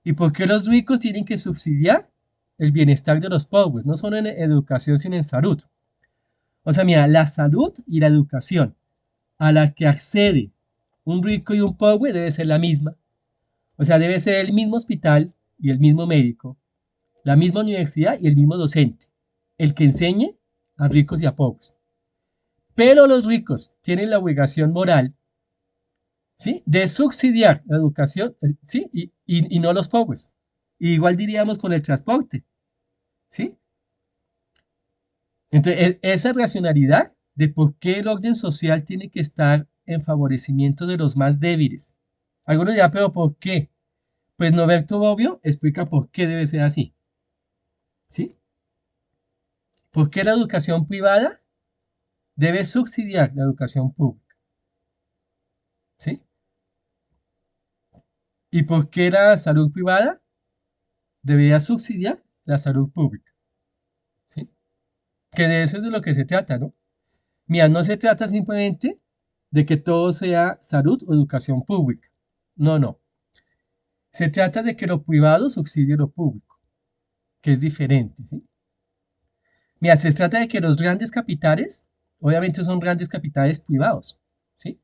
[SPEAKER 1] Y por qué los ricos tienen que subsidiar el bienestar de los pobres, no solo en educación, sino en salud. O sea, mira, la salud y la educación a la que accede un rico y un pobre debe ser la misma. O sea, debe ser el mismo hospital y el mismo médico, la misma universidad y el mismo docente, el que enseñe a ricos y a pobres. Pero los ricos tienen la obligación moral, ¿sí? De subsidiar la educación, ¿sí? Y no los pobres. Y igual diríamos con el transporte, ¿sí? Entonces, esa racionalidad de por qué el orden social tiene que estar en favorecimiento de los más débiles. Algunos dirán, pero ¿por qué? Pues Norberto Bobbio explica por qué debe ser así, ¿sí? ¿Por qué la educación privada debe subsidiar la educación pública? ¿Sí? ¿Y por qué la salud privada debería subsidiar la salud pública? ¿Sí? Que de eso es de lo que se trata, ¿no? Mira, no se trata simplemente de que todo sea salud o educación pública. No, no. Se trata de que lo privado subsidie lo público, que es diferente, ¿sí? Mira, se trata de que los grandes capitales, obviamente son grandes capitales privados, ¿sí?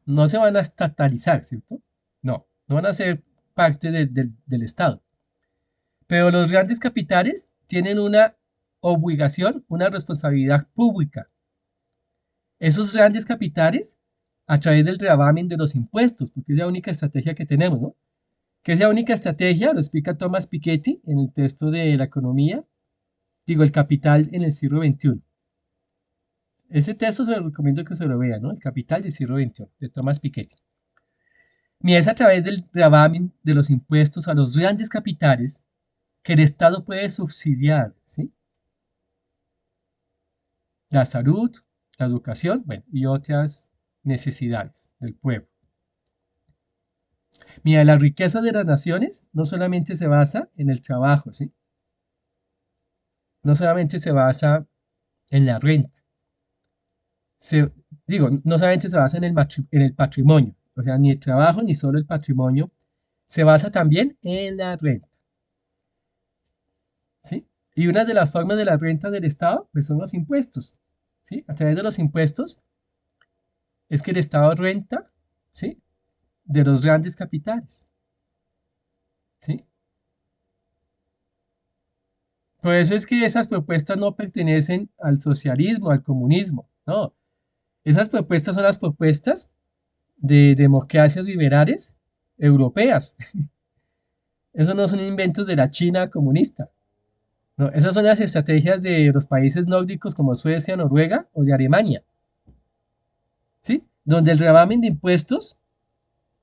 [SPEAKER 1] No se van a estatalizar, ¿cierto? No, no van a ser parte del Estado. Pero los grandes capitales tienen una obligación, una responsabilidad pública. Esos grandes capitales, a través del gravamen de los impuestos, porque es la única estrategia que tenemos, ¿no? Que es la única estrategia, lo explica Thomas Piketty en el texto de la economía, digo, el capital en el siglo XXI. Ese texto se lo recomiendo que se lo vean, ¿no? El capital del siglo XXI, de Thomas Piketty. Ni es a través del gravamen de los impuestos a los grandes capitales que el Estado puede subsidiar, ¿sí? La salud, la educación, bueno, y otras necesidades del pueblo. Mira, la riqueza de las naciones no solamente se basa en el trabajo, ¿sí? No solamente se basa en la renta. Se, digo, no solamente se basa en el patrimonio, o sea, ni el trabajo ni solo el patrimonio, se basa también en la renta, ¿sí? Y una de las formas de la renta del Estado, pues son los impuestos, ¿sí? A través de los impuestos es que el Estado renta, ¿sí? De los grandes capitales, ¿sí? Por eso es que esas propuestas no pertenecen al socialismo, al comunismo, no. Esas propuestas son las propuestas de democracias liberales europeas. Esos no son inventos de la China comunista. No, esas son las estrategias de los países nórdicos como Suecia, Noruega o de Alemania, ¿sí? Donde el gravamen de impuestos,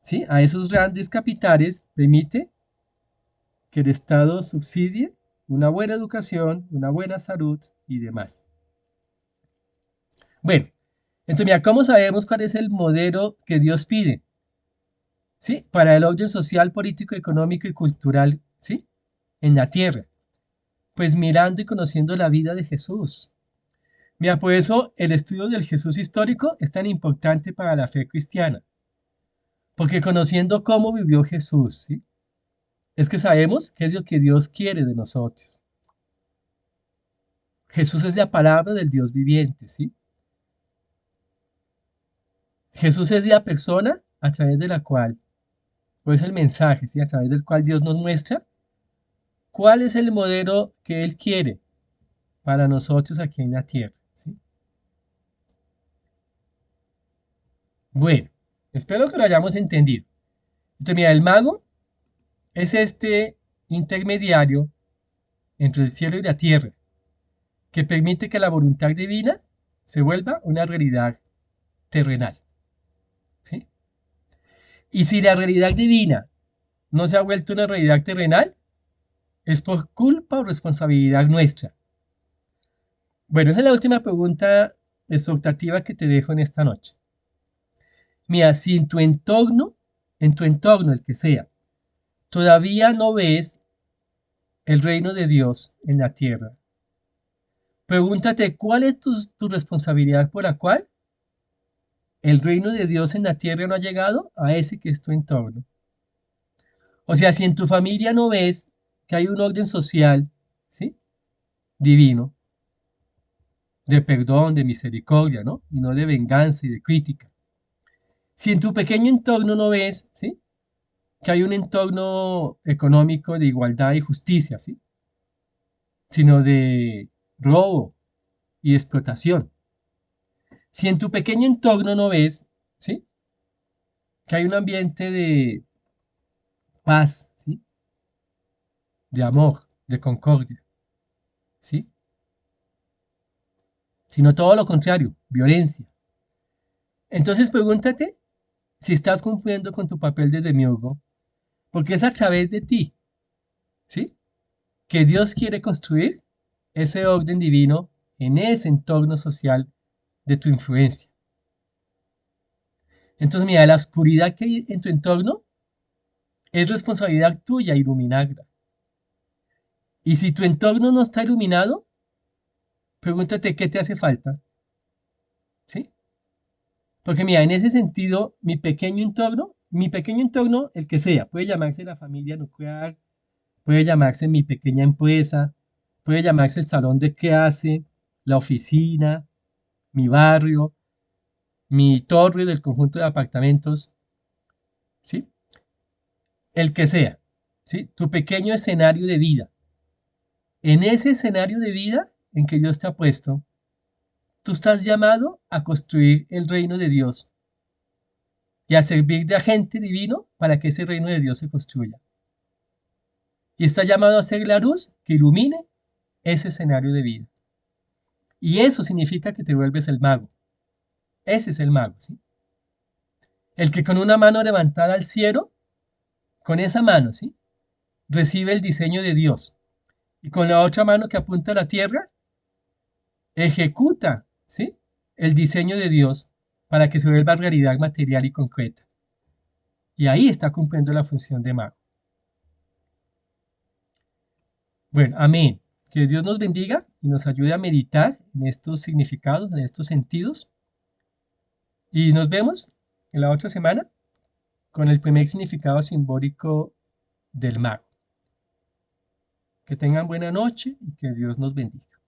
[SPEAKER 1] ¿sí? A esos grandes capitales permite que el Estado subsidie una buena educación, una buena salud y demás. Bueno, entonces mira, ¿cómo sabemos cuál es el modelo que Dios pide? ¿Sí? Para el orden social, político, económico y cultural, ¿sí? En la tierra. Pues mirando y conociendo la vida de Jesús. Mira, por eso el estudio del Jesús histórico es tan importante para la fe cristiana, porque conociendo cómo vivió Jesús, ¿sí? Es que sabemos qué es lo que Dios quiere de nosotros. Jesús es la palabra del Dios viviente, ¿sí? Jesús es la persona a través de la cual, o es el mensaje, ¿sí? A través del cual Dios nos muestra cuál es el modelo que Él quiere para nosotros aquí en la tierra, ¿sí? Bueno, espero que lo hayamos entendido. Entonces, mira, el mago es este intermediario entre el cielo y la tierra que permite que la voluntad divina se vuelva una realidad terrenal, ¿sí? Y si la realidad divina no se ha vuelto una realidad terrenal, es por culpa o responsabilidad nuestra. Bueno, esa es la última pregunta exhortativa que te dejo en esta noche. Mira, si en tu entorno, el que sea, todavía no ves el reino de Dios en la tierra, pregúntate cuál es tu responsabilidad por la cual el reino de Dios en la tierra no ha llegado a ese que es tu entorno. O sea, si en tu familia no ves que hay un orden social, ¿sí? Divino, de perdón, de misericordia, ¿no? Y no de venganza y de crítica. Si en tu pequeño entorno no ves, ¿sí? Que hay un entorno económico de igualdad y justicia, ¿sí? Sino de robo y explotación. Si en tu pequeño entorno no ves, ¿sí? Que hay un ambiente de paz, ¿sí? De amor, de concordia, ¿sí? Sino todo lo contrario, violencia. Entonces pregúntate si estás cumpliendo con tu papel de demiurgo, porque es a través de ti, ¿sí? Que Dios quiere construir ese orden divino en ese entorno social de tu influencia. Entonces, mira, la oscuridad que hay en tu entorno es responsabilidad tuya iluminarla. Y si tu entorno no está iluminado, pregúntate qué te hace falta, ¿sí? Porque mira, en ese sentido, mi pequeño entorno, el que sea, puede llamarse la familia nuclear, puede llamarse mi pequeña empresa, puede llamarse el salón de clase, la oficina, mi barrio, mi torre del conjunto de apartamentos, ¿sí? El que sea, ¿sí? Tu pequeño escenario de vida. En ese escenario de vida en que Dios te ha puesto, tú estás llamado a construir el reino de Dios y a servir de agente divino para que ese reino de Dios se construya. Y está llamado a ser la luz que ilumine ese escenario de vida. Y eso significa que te vuelves el mago. Ese es el mago, ¿sí? El que con una mano levantada al cielo, con esa mano, ¿sí? Recibe el diseño de Dios. Y con la otra mano que apunta a la tierra, ejecuta, ¿sí? El diseño de Dios para que se vuelva realidad material y concreta. Y ahí está cumpliendo la función de mago. Bueno, amén. Que Dios nos bendiga y nos ayude a meditar en estos significados, en estos sentidos. Y nos vemos en la otra semana con el primer significado simbólico del mago. Que tengan buena noche y que Dios nos bendiga.